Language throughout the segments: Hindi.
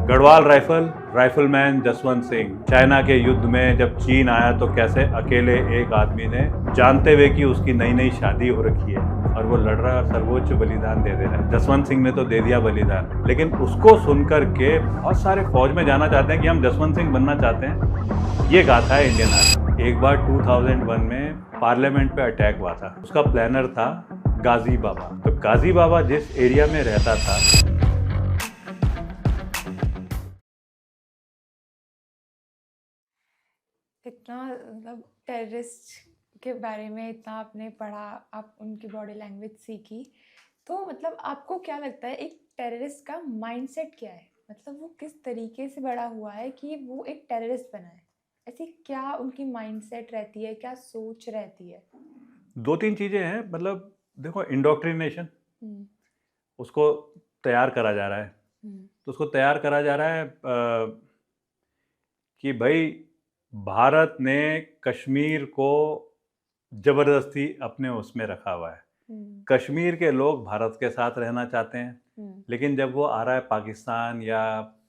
गढ़वाल राइफलमैन जसवंत सिंह चाइना के युद्ध में जब चीन आया तो कैसे अकेले एक आदमी ने, जानते हुए कि उसकी नई नई शादी हो रखी है और वो लड़ रहा है और सर्वोच्च बलिदान दे रहा है। जसवंत सिंह ने तो दे दिया बलिदान, लेकिन उसको सुनकर के बहुत सारे फौज में जाना चाहते हैं कि हम जसवंत सिंह बनना चाहते हैं। ये गाथा है इंडियन आर्मी। एक बार 2001 में पार्लियामेंट पे अटैक हुआ था। उसका प्लानर था गाजी बाबा। तो गाजी बाबा जिस एरिया में रहता था, इतना मतलब टेररिस्ट के बारे में इतना आपने पढ़ा, आप उनकी बॉडी लैंग्वेज सीखी, तो मतलब आपको क्या लगता है एक टेररिस्ट का माइंडसेट क्या है? मतलब वो किस तरीके से बड़ा हुआ है कि वो एक टेररिस्ट बना है? ऐसी क्या उनकी माइंडसेट रहती है, क्या सोच रहती है? दो तीन चीजें हैं। मतलब देखो, इंडोक्ट्रिनेशन, हम्म। उसको तैयार करा जा रहा है। हम्म। तो उसको तैयार करा जा रहा है कि भाई भारत ने कश्मीर को जबरदस्ती अपने उसमें रखा हुआ है। हम्म। कश्मीर के लोग भारत के साथ रहना चाहते हैं, हम्म। लेकिन जब वो आ रहा है पाकिस्तान या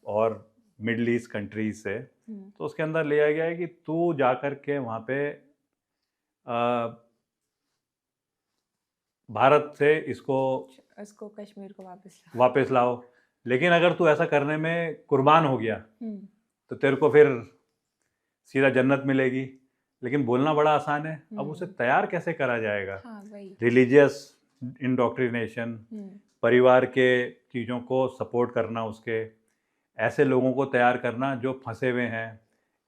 और मिडल ईस्ट कंट्रीज से, हम्म। तो उसके अंदर लिया गया है कि तू जा कर के वहाँ पे भारत से इसको उसको कश्मीर को वापस ला। वापस लाओ। लेकिन अगर तू ऐसा करने में कुर्बान हो गया हम्म। तो तेरे को फिर सीधा जन्नत मिलेगी। लेकिन बोलना बड़ा आसान है, अब उसे तैयार कैसे करा जाएगा? हाँ वही। रिलीजियस इंडोक्ट्रिनेशन, हम्म। परिवार के चीज़ों को सपोर्ट करना, उसके ऐसे लोगों को तैयार करना जो फंसे हुए हैं।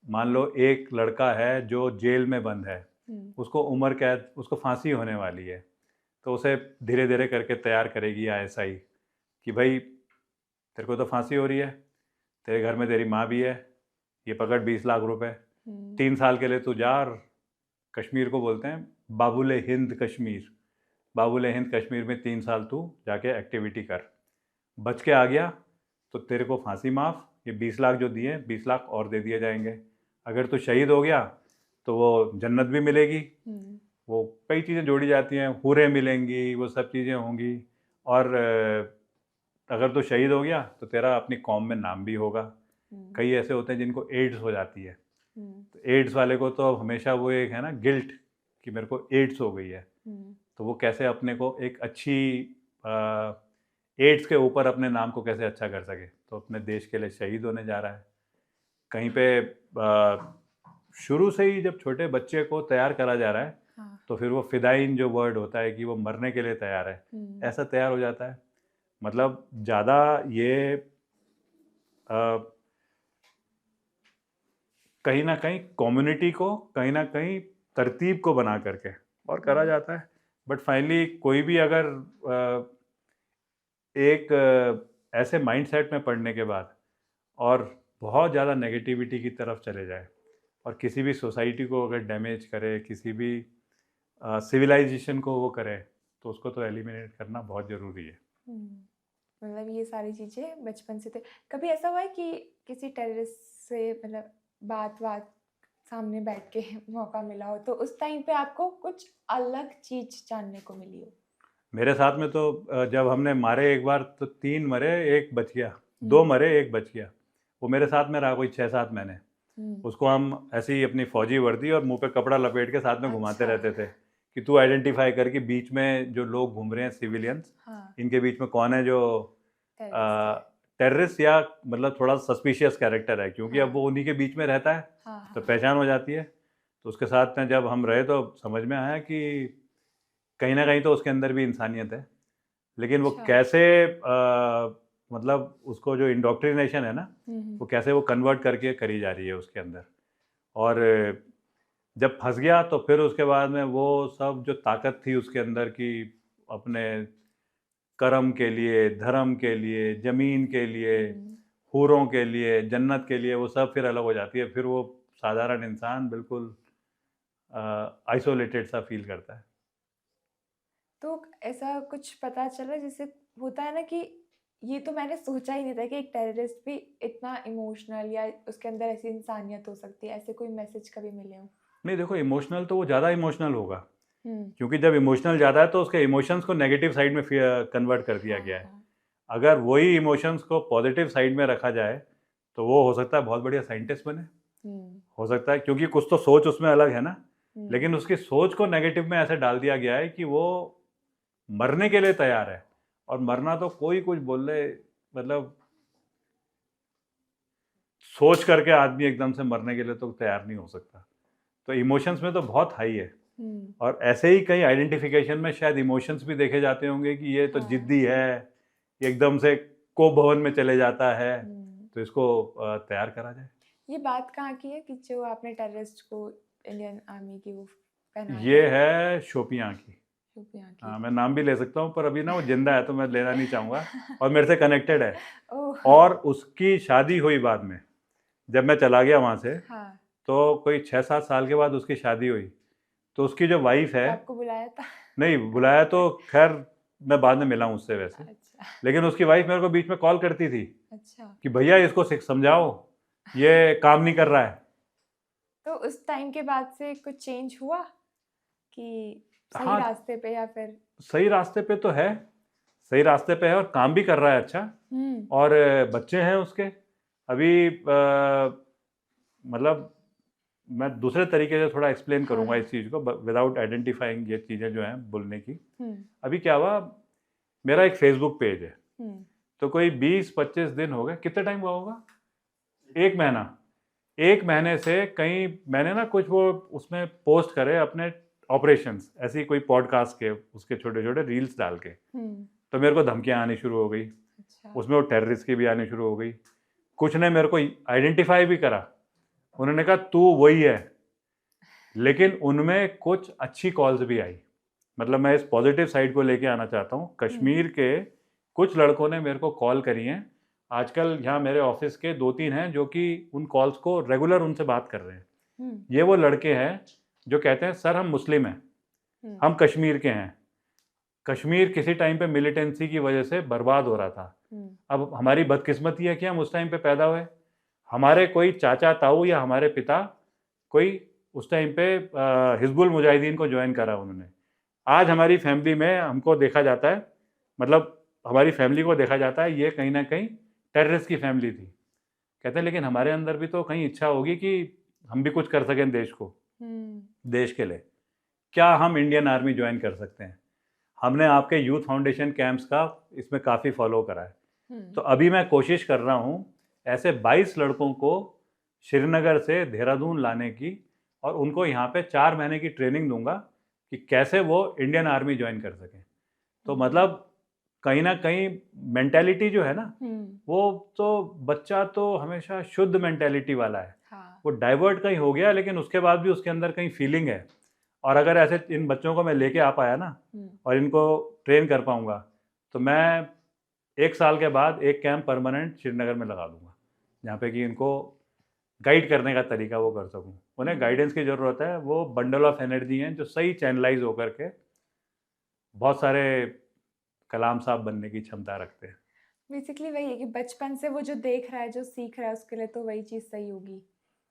मान लो एक लड़का है जो जेल में बंद है, उसको उम्र कैद, उसको फांसी होने वाली है, तो उसे धीरे धीरे करके तैयार करेगी आईएसआई कि भाई तेरे को तो फांसी हो रही है, तेरे घर में तेरी माँ भी है, ये पकड़ 20 लाख रुपए, 3 साल के लिए तू जा और कश्मीर को बोलते हैं बाबुल हिंद कश्मीर, बाबुल हिंद कश्मीर में 3 साल तू जाके एक्टिविटी कर। बच के आ गया तो तेरे को फांसी माफ़, ये 20 लाख जो दिए 20 लाख और दे दिए जाएंगे। अगर तू शहीद हो गया तो वो जन्नत भी मिलेगी। वो कई चीज़ें जोड़ी जाती हैं, हूरें मिलेंगी, वो सब चीज़ें होंगी। और अगर तू शहीद हो गया तो तेरा अपनी कौम में नाम भी होगा। कई ऐसे होते हैं जिनको एड्स हो जाती है, तो एड्स वाले को तो हमेशा वो एक है ना गिल्ट कि मेरे को एड्स हो गई है, तो वो कैसे अपने को एक अच्छी एड्स के ऊपर अपने नाम को कैसे अच्छा कर सके, तो अपने देश के लिए शहीद होने जा रहा है। कहीं पे शुरू से ही जब छोटे बच्चे को तैयार करा जा रहा है, हाँ। तो फिर वो फिदाइन जो वर्ड होता है कि वो मरने के लिए तैयार है, ऐसा तैयार हो जाता है। मतलब ज़्यादा ये कहीं ना कहीं कम्युनिटी को, कहीं ना कहीं तरतीब को बना करके और करा जाता है। बट फाइनली कोई भी अगर एक ऐसे माइंडसेट में पढ़ने के बाद और बहुत ज़्यादा नेगेटिविटी की तरफ चले जाए और किसी भी सोसाइटी को अगर डैमेज करे, किसी भी सिविलाइजेशन को वो करे, तो उसको तो एलिमिनेट करना बहुत ज़रूरी है। मतलब ये सारी चीज़ें बचपन से थे। कभी ऐसा हुआ है कि किसी टेररिस्ट से मतलब बात सामने बैठ के मौका मिला हो, तो उस टाइम पे आपको कुछ अलग चीज़ जानने को मिली हो? मेरे साथ में तो जब हमने मारे एक बार तो 3 मरे, 1 बच गया, 2 मरे 1 बच गया। वो मेरे साथ में रहा कोई 6-7 महीने। उसको हम ऐसे ही अपनी फौजी वर्दी और मुंह पे कपड़ा लपेट के साथ में घुमाते रहते थे कि तू आइडेंटिफाई कर कि बीच में जो लोग घूम रहे हैं सिविलियंस, इनके बीच में कौन है जो टेररिस्ट या मतलब थोड़ा सस्पिशियस कैरेक्टर है, क्योंकि अब वो उन्हीं के बीच में रहता है, तो पहचान हो जाती है। तो उसके साथ में जब हम रहे तो समझ में आया कि कहीं ना कहीं तो उसके अंदर भी इंसानियत है, लेकिन वो कैसे मतलब उसको जो इंडोक्ट्रिनेशन है ना, वो कैसे वो कन्वर्ट करके करी जा रही है उसके अंदर। और जब फंस गया तो फिर उसके बाद में वो सब जो ताकत थी उसके अंदर की, अपने कर्म के लिए, धर्म के लिए, ज़मीन के लिए, हूरों के लिए, जन्नत के लिए, वो सब फिर अलग हो जाती है। फिर वो साधारण इंसान बिल्कुल आइसोलेटेड सा फील करता है। तो ऐसा कुछ पता चला जैसे होता है ना कि ये तो मैंने सोचा ही नहीं था कि एक टेररिस्ट भी इतना इमोशनल या उसके अंदर ऐसी इंसानियत हो सकती है, ऐसे कोई मैसेज कभी मिले हो? नहीं, देखो, इमोशनल तो वो ज़्यादा इमोशनल होगा, क्योंकि जब इमोशनल ज़्यादा है तो उसके इमोशंस को नेगेटिव साइड में कन्वर्ट कर दिया गया है। अगर वही इमोशंस को पॉजिटिव साइड में रखा जाए तो वो हो सकता है बहुत बढ़िया साइंटिस्ट बने, हम्म, हो सकता है, क्योंकि कुछ तो सोच उसमें अलग है ना। हम्म, लेकिन उसकी सोच को नेगेटिव में ऐसे डाल दिया गया है कि वो मरने के लिए तैयार है। और मरना तो कोई कुछ बोल ले, मतलब सोच करके आदमी एकदम से मरने के लिए तो तैयार नहीं हो सकता। तो इमोशंस में तो बहुत हाई है। हम्म, और ऐसे ही कई आइडेंटिफिकेशन में शायद इमोशंस भी देखे जाते होंगे कि ये तो हाँ, जिद्दी है, ये एकदम से कोप भवन में चले जाता है, हम्म। तो इसको तैयार करा जाए। ये बात कहाँ की है कि जो आपने टेररिस्ट को इंडियन आर्मी की वो पहनाया ये था, है शोपियां की। शोपियां की? हाँ, मैं नाम भी ले सकता हूँ, पर अभी ना वो जिंदा है तो मैं लेना नहीं चाहूँगा, और मेरे से कनेक्टेड है। ओह, और उसकी शादी हुई बाद में, जब मैं चला गया वहाँ से, हाँ, तो कोई 6-7 साल के बाद उसकी शादी हुई। तो उसकी जो वाइफ है, तो आपको बुलाया था? नहीं बुलाया तो खैर, मैं बाद में मिला हूँ उससे वैसे। अच्छा, लेकिन उसकी वाइफ मेरे को बीच में कॉल करती थी अच्छा। कि भैया इसको समझाओ, ये काम नहीं कर रहा है। तो उस टाइम के बाद से कुछ चेंज हुआ कि सही हाँ, रास्ते पे या फिर? सही रास्ते पे तो है, सही रास्ते पे है और काम भी कर रहा है अच्छा। हम्म, और बच्चे हैं उसके अभी, मतलब मैं दूसरे तरीके से थोड़ा एक्सप्लेन हाँ, करूंगा हाँ, इस चीज़ को, विदाउट आइडेंटिफाइंग ये चीज़ें जो हैं बोलने की। हम्म, अभी क्या हुआ, मेरा एक फेसबुक पेज है, हम्म, तो कोई 20-25 दिन हो गए, कितने टाइम हुआ होगा, 1 महीना, 1 महीने से कहीं मैंने ना कुछ वो उसमें पोस्ट करे अपने ऑपरेशंस, ऐसी कोई पॉडकास्ट के उसके छोटे छोटे रील्स डाल के। हम्म, तो मेरे को धमकियां आनी शुरू हो गई, अच्छा, उसमें वो टेररिस्ट की भी आनी शुरू हो गई। कुछ ने मेरे को आइडेंटिफाई भी करा, उन्होंने कहा तू वही है। लेकिन उनमें कुछ अच्छी कॉल्स भी आई, मतलब मैं इस पॉजिटिव साइड को लेके आना चाहता हूँ। कश्मीर के कुछ लड़कों ने मेरे को कॉल करी हैं आजकल, यहाँ मेरे ऑफिस के 2-3 हैं जो कि उन कॉल्स को रेगुलर उनसे बात कर रहे हैं। हम्म, ये वो लड़के हैं जो कहते हैं सर हम मुस्लिम हैं, हम्म, हम कश्मीर के हैं, कश्मीर किसी टाइम पे मिलिटेंसी की वजह से बर्बाद हो रहा था। हम्म, अब हमारी बदकिस्मती है कि हम उस टाइम पे पैदा हुए, हमारे कोई चाचा ताऊ या हमारे पिता कोई उस टाइम पे हिजबुल मुजाहिदीन को ज्वाइन करा उन्होंने। आज हमारी फैमिली में हमको देखा जाता है, मतलब हमारी फैमिली को देखा जाता है ये कहीं ना कहीं टेररिस्ट की फैमिली थी। कहते हैं लेकिन हमारे अंदर भी तो कहीं इच्छा होगी कि हम भी कुछ कर सकें देश को, हम्म, देश के लिए। क्या हम इंडियन आर्मी ज्वाइन कर सकते हैं? हमने आपके यूथ फाउंडेशन कैंप्स का इसमें काफ़ी फॉलो करा है। तो अभी मैं कोशिश कर रहा हूँ ऐसे 22 लड़कों को श्रीनगर से देहरादून लाने की, और उनको यहाँ पे 4 महीने की ट्रेनिंग दूंगा कि कैसे वो इंडियन आर्मी ज्वाइन कर सकें। तो मतलब कहीं ना कहीं मेंटेलिटी जो है ना, वो तो बच्चा तो हमेशा शुद्ध मेंटेलिटी वाला है, हाँ, वो डाइवर्ट कहीं हो गया, लेकिन उसके बाद भी उसके अंदर कहीं फीलिंग है। और अगर ऐसे इन बच्चों को मैं लेके आ पाया ना और इनको ट्रेन कर पाऊंगा, तो मैं 1 साल के बाद एक कैंप परमानेंट श्रीनगर में लगा दूंगा, जहाँ पे कि इनको गाइड करने का तरीका वो कर सकूं। उन्हें गाइडेंस की ज़रूरत है, वो बंडल ऑफ एनर्जी हैं जो सही चैनलाइज होकर के बहुत सारे कलाम साहब बनने की क्षमता रखते हैं। बेसिकली वही है कि बचपन से वो जो देख रहा है, जो सीख रहा है, उसके लिए तो वही चीज़ सही होगी,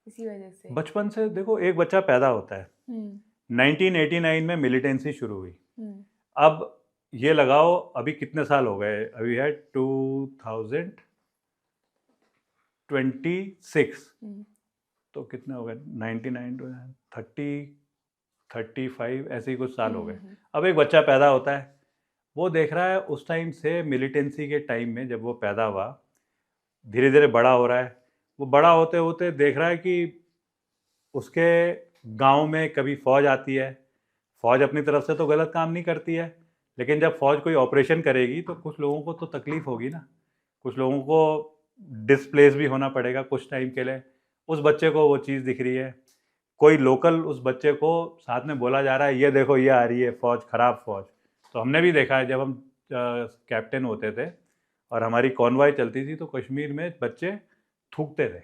इसी वजह से। बचपन से देखो, एक बच्चा पैदा होता है, हम्म, 1989 में मिलिटेंसी शुरू हुई। हम्म, अब ये लगाओ अभी कितने साल हो गए, अभी है 2026, हम्म, तो कितने हो गए, 99 to 35 ऐसे ही कुछ साल हो गए। अब एक बच्चा पैदा होता है, वो देख रहा है उस टाइम से, मिलिटेंसी के टाइम में जब वो पैदा हुआ, धीरे धीरे बड़ा हो रहा है। वो बड़ा होते होते देख रहा है कि उसके गांव में कभी फौज आती है, फौज अपनी तरफ से तो गलत काम नहीं करती है, लेकिन जब फौज कोई ऑपरेशन करेगी तो कुछ लोगों को तो तकलीफ होगी ना, कुछ लोगों को डिस्प्लेस भी होना पड़ेगा कुछ टाइम के लिए। उस बच्चे को वो चीज़ दिख रही है, कोई लोकल उस बच्चे को साथ में बोला जा रहा है ये देखो ये आ रही है फौज, खराब फौज। तो हमने भी देखा है जब हम कैप्टन होते थे और हमारी कॉन्वॉय चलती थी, तो कश्मीर में बच्चे थूकते थे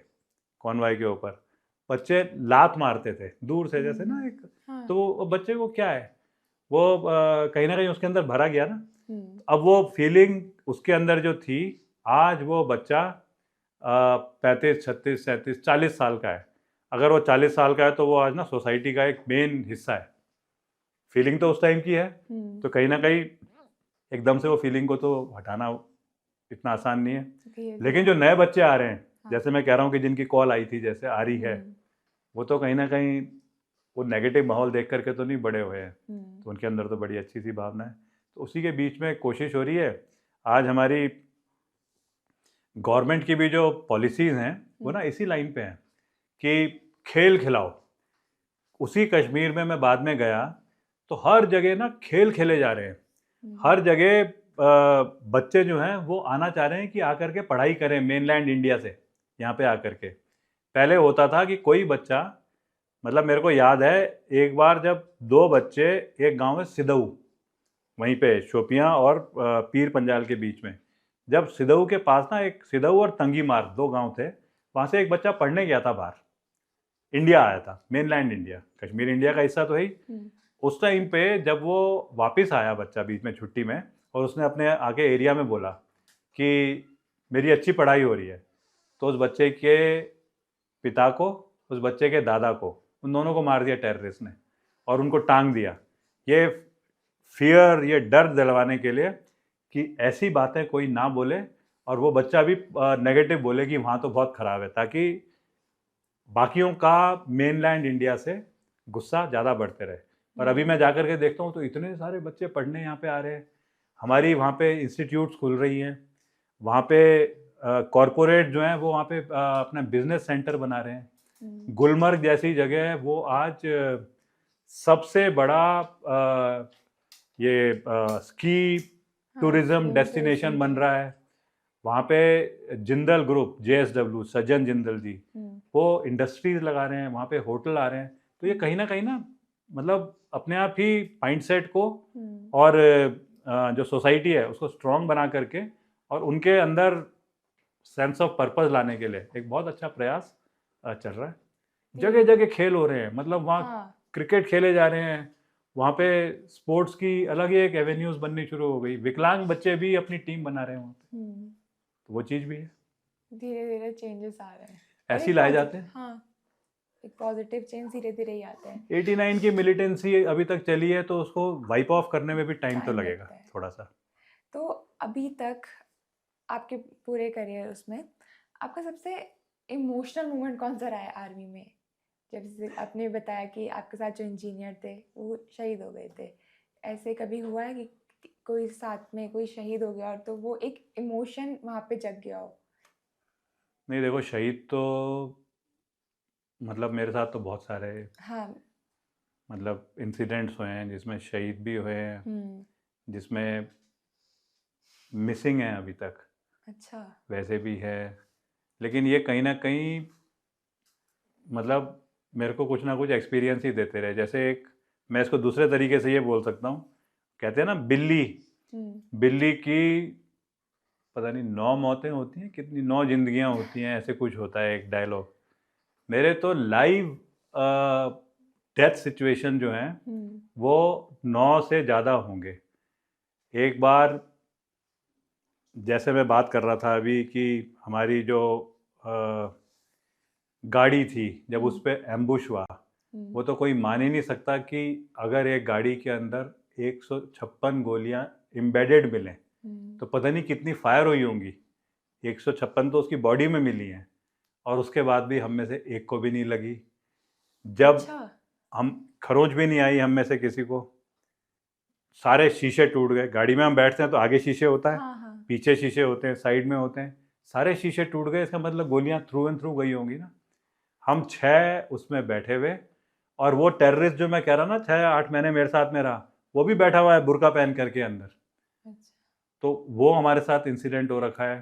कॉन्वॉय के ऊपर, बच्चे लात मारते थे दूर से जैसे ना एक। हाँ, तो वो बच्चे को क्या है, वो कहीं ना कहीं उसके अंदर भरा गया ना। हम्म, अब वो फीलिंग उसके अंदर जो थी, आज वो बच्चा 35, 36, 37, 40 साल का है। अगर वो 40 साल का है तो वो आज ना सोसाइटी का एक मेन हिस्सा है। फीलिंग तो उस टाइम की है, तो कहीं ना कहीं एकदम से वो फीलिंग को तो हटाना इतना आसान नहीं है। ये लेकिन जो नए बच्चे आ रहे हैं, हाँ। जैसे मैं कह रहा हूँ कि जिनकी कॉल आई थी, जैसे आ रही है, वो तो कहीं ना कहीं वो नेगेटिव माहौल देख करके तो नहीं बड़े हुए हैं, तो उनके अंदर तो बड़ी अच्छी सी भावना है। तो उसी के बीच में कोशिश हो रही है। आज हमारी गवर्नमेंट की भी जो पॉलिसीज़ हैं वो ना इसी लाइन पे हैं कि खेल खिलाओ। उसी कश्मीर में मैं बाद में गया तो हर जगह ना खेल खेले जा रहे हैं। हर जगह बच्चे जो हैं वो आना चाह रहे हैं कि आकर के पढ़ाई करें मेनलैंड इंडिया से, यहाँ पे आकर के। पहले होता था कि कोई बच्चा, मतलब मेरे को याद है एक बार जब 2 बच्चे एक गांव में सिदऊ, वहीं पे शोपियां और पीर पंजाल के बीच में, जब सिदऊ के पास ना एक सिदऊ और तंगी मार्ग 2 गांव थे, वहाँ से एक बच्चा पढ़ने गया था बाहर, इंडिया आया था, मेनलैंड इंडिया, कश्मीर इंडिया का हिस्सा तो है ही। उस टाइम पे जब वो वापस आया बच्चा बीच में छुट्टी में, और उसने अपने आगे एरिया में बोला कि मेरी अच्छी पढ़ाई हो रही है, तो उस बच्चे के पिता को, उस बच्चे के दादा को, उन दोनों को मार दिया टेररिस्ट ने और उनको टांग दिया। ये फियर, ये डर दिलवाने के लिए कि ऐसी बातें कोई ना बोले और वो बच्चा भी नेगेटिव बोले कि वहाँ तो बहुत ख़राब है, ताकि बाकियों का मेनलैंड इंडिया से गुस्सा ज़्यादा बढ़ते रहे। और अभी मैं जाकर के देखता हूँ तो इतने सारे बच्चे पढ़ने यहाँ पे आ रहे हैं। हमारी वहाँ पे इंस्टीट्यूट्स खुल रही हैं, वहाँ पे कॉरपोरेट जो हैं वो वहाँ पे अपना बिजनेस सेंटर बना रहे हैं। गुलमर्ग जैसी जगह है वो आज सबसे बड़ा ये स्की टूरिज्म डेस्टिनेशन बन रहा है। वहाँ पे जिंदल ग्रुप, JSW, सज्जन जिंदल जी, वो इंडस्ट्रीज लगा रहे हैं, वहाँ पे होटल आ रहे हैं। तो ये कहीं ना मतलब अपने आप ही माइंडसेट को और जो सोसाइटी है उसको स्ट्रॉन्ग बना करके और उनके अंदर सेंस ऑफ पर्पस लाने के लिए एक बहुत अच्छा प्रयास चल रहा है। जगह जगह खेल हो रहे हैं, मतलब वहाँ क्रिकेट खेले जा रहे हैं, वहाँ पे स्पोर्ट्स की अलग ही एक एवेन्यूज बननी शुरू हो गई। विकलांग बच्चे भी अपनी टीम बना रहे हैं वहाँ पे, तो वो चीज़ भी है। धीरे धीरे चेंजेस आ रहे हैं, ऐसे ही लाए जाते हैं। हाँ, एक पॉजिटिव चेंज धीरे धीरे ही आते हैं। 89 की मिलिटेंसी अभी तक चली है, तो उसको वाइप ऑफ करने में भी टाइम तो लगेगा थोड़ा सा। तो अभी तक आपके पूरे करियर उसमें आपका सबसे इमोशनल मोमेंट कौन सा रहा है आर्मी में? जैसे आपने बताया कि आपके साथ जो इंजीनियर थे वो शहीद हो गए थे, ऐसे कभी हुआ है कि कोई साथ में कोई शहीद हो गया और तो वो एक इमोशन वहाँ पे जग गया हो? नहीं देखो, शहीद तो मतलब मेरे साथ तो बहुत सारे मतलब इंसिडेंट्स हुए हैं जिसमें शहीद भी हुए हैं, जिसमें मिसिंग है अभी तक। अच्छा। वैसे भी है, लेकिन ये कहीं ना कहीं मतलब मेरे को कुछ ना कुछ एक्सपीरियंस ही देते रहे। जैसे एक, मैं इसको दूसरे तरीके से ये बोल सकता हूँ, कहते हैं ना बिल्ली की पता नहीं 9 मौतें होती हैं, कितनी 9 जिंदगियां होती हैं, ऐसे कुछ होता है एक डायलॉग। मेरे तो लाइव डेथ सिचुएशन जो हैं वो 9 से ज़्यादा होंगे। एक बार जैसे मैं बात कर रहा था अभी कि हमारी जो गाड़ी थी, जब उस पर एम्बुश हुआ, वो तो कोई मान ही नहीं सकता कि अगर एक गाड़ी के अंदर 156 गोलियां एम्बेडेड मिलें तो पता नहीं कितनी फायर हुई होंगी। 156 तो उसकी बॉडी में मिली हैं और उसके बाद भी हम में से एक को भी नहीं लगी। जब हम खरोंच भी नहीं आई हम में से किसी को। सारे शीशे टूट गए। गाड़ी में हम बैठते हैं तो आगे शीशे होता है, पीछे शीशे होते हैं, साइड में होते हैं, सारे शीशे टूट गए। इसका मतलब गोलियां थ्रू एंड थ्रू गई होंगी ना। हम 6 उसमें बैठे हुए, और वो टेररिस्ट जो मैं कह रहा ना 6-8 महीने मेरे साथ में रहा, वो भी बैठा हुआ है बुर्का पहन करके अंदर। तो वो हमारे साथ इंसिडेंट हो रखा है।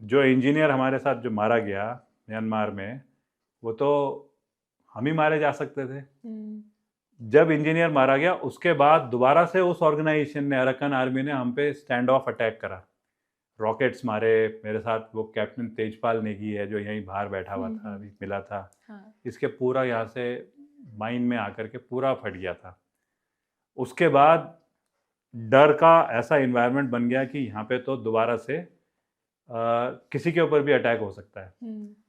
जो इंजीनियर हमारे साथ जो मारा गया म्यांमार में, वो तो हम ही मारे जा सकते थे। जब इंजीनियर मारा गया उसके बाद दोबारा से उस ऑर्गेनाइजेशन ने, अरकान आर्मी ने हम पे स्टैंड ऑफ अटैक करा, रॉकेट्स मारे। मेरे साथ वो कैप्टन तेजपाल नेगी है जो यहीं बाहर बैठा हुआ था, अभी मिला था। इसके पूरा यहाँ से माइंड में आकर के पूरा फट गया था। उसके बाद डर का ऐसा इन्वायरमेंट बन गया कि यहाँ पे तो दोबारा से किसी के ऊपर भी अटैक हो सकता है।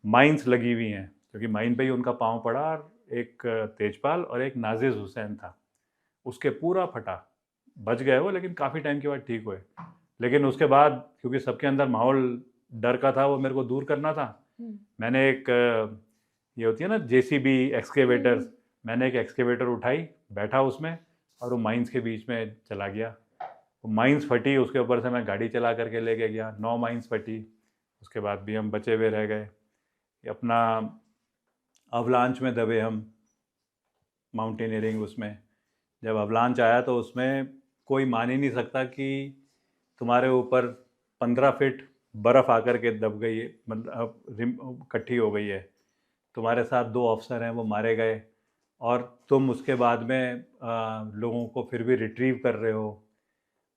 माइंस लगी हुई हैं, क्योंकि माइन पे ही उनका पाँव पड़ा, और एक तेजपाल और एक नाजिज हुसैन था, उसके पूरा फटा। बच गए वो, लेकिन काफ़ी टाइम के बाद ठीक हुए। लेकिन उसके बाद क्योंकि सबके अंदर माहौल डर का था वो मेरे को दूर करना था। मैंने एक ये होती है ना जेसीबी एक्सकेवेटर्स, मैंने एक एक्सकेवेटर उठाई, बैठा उसमें और वो माइंस के बीच में चला गया। वो माइंस फटी, उसके ऊपर से मैं गाड़ी चला करके लेके गया, 9 माइंस फटी। उसके बाद भी हम बचे हुए रह गए। अपना अवलांच में दबे हम, माउंटेनियरिंग उसमें जब अवलांच आया तो उसमें कोई मान ही नहीं सकता कि तुम्हारे ऊपर 15 फीट बर्फ़ आकर के दब गई है, मतलब इकट्ठी हो गई है। तुम्हारे साथ 2 ऑफिसर हैं, वो मारे गए और तुम उसके बाद में लोगों को फिर भी रिट्रीव कर रहे हो।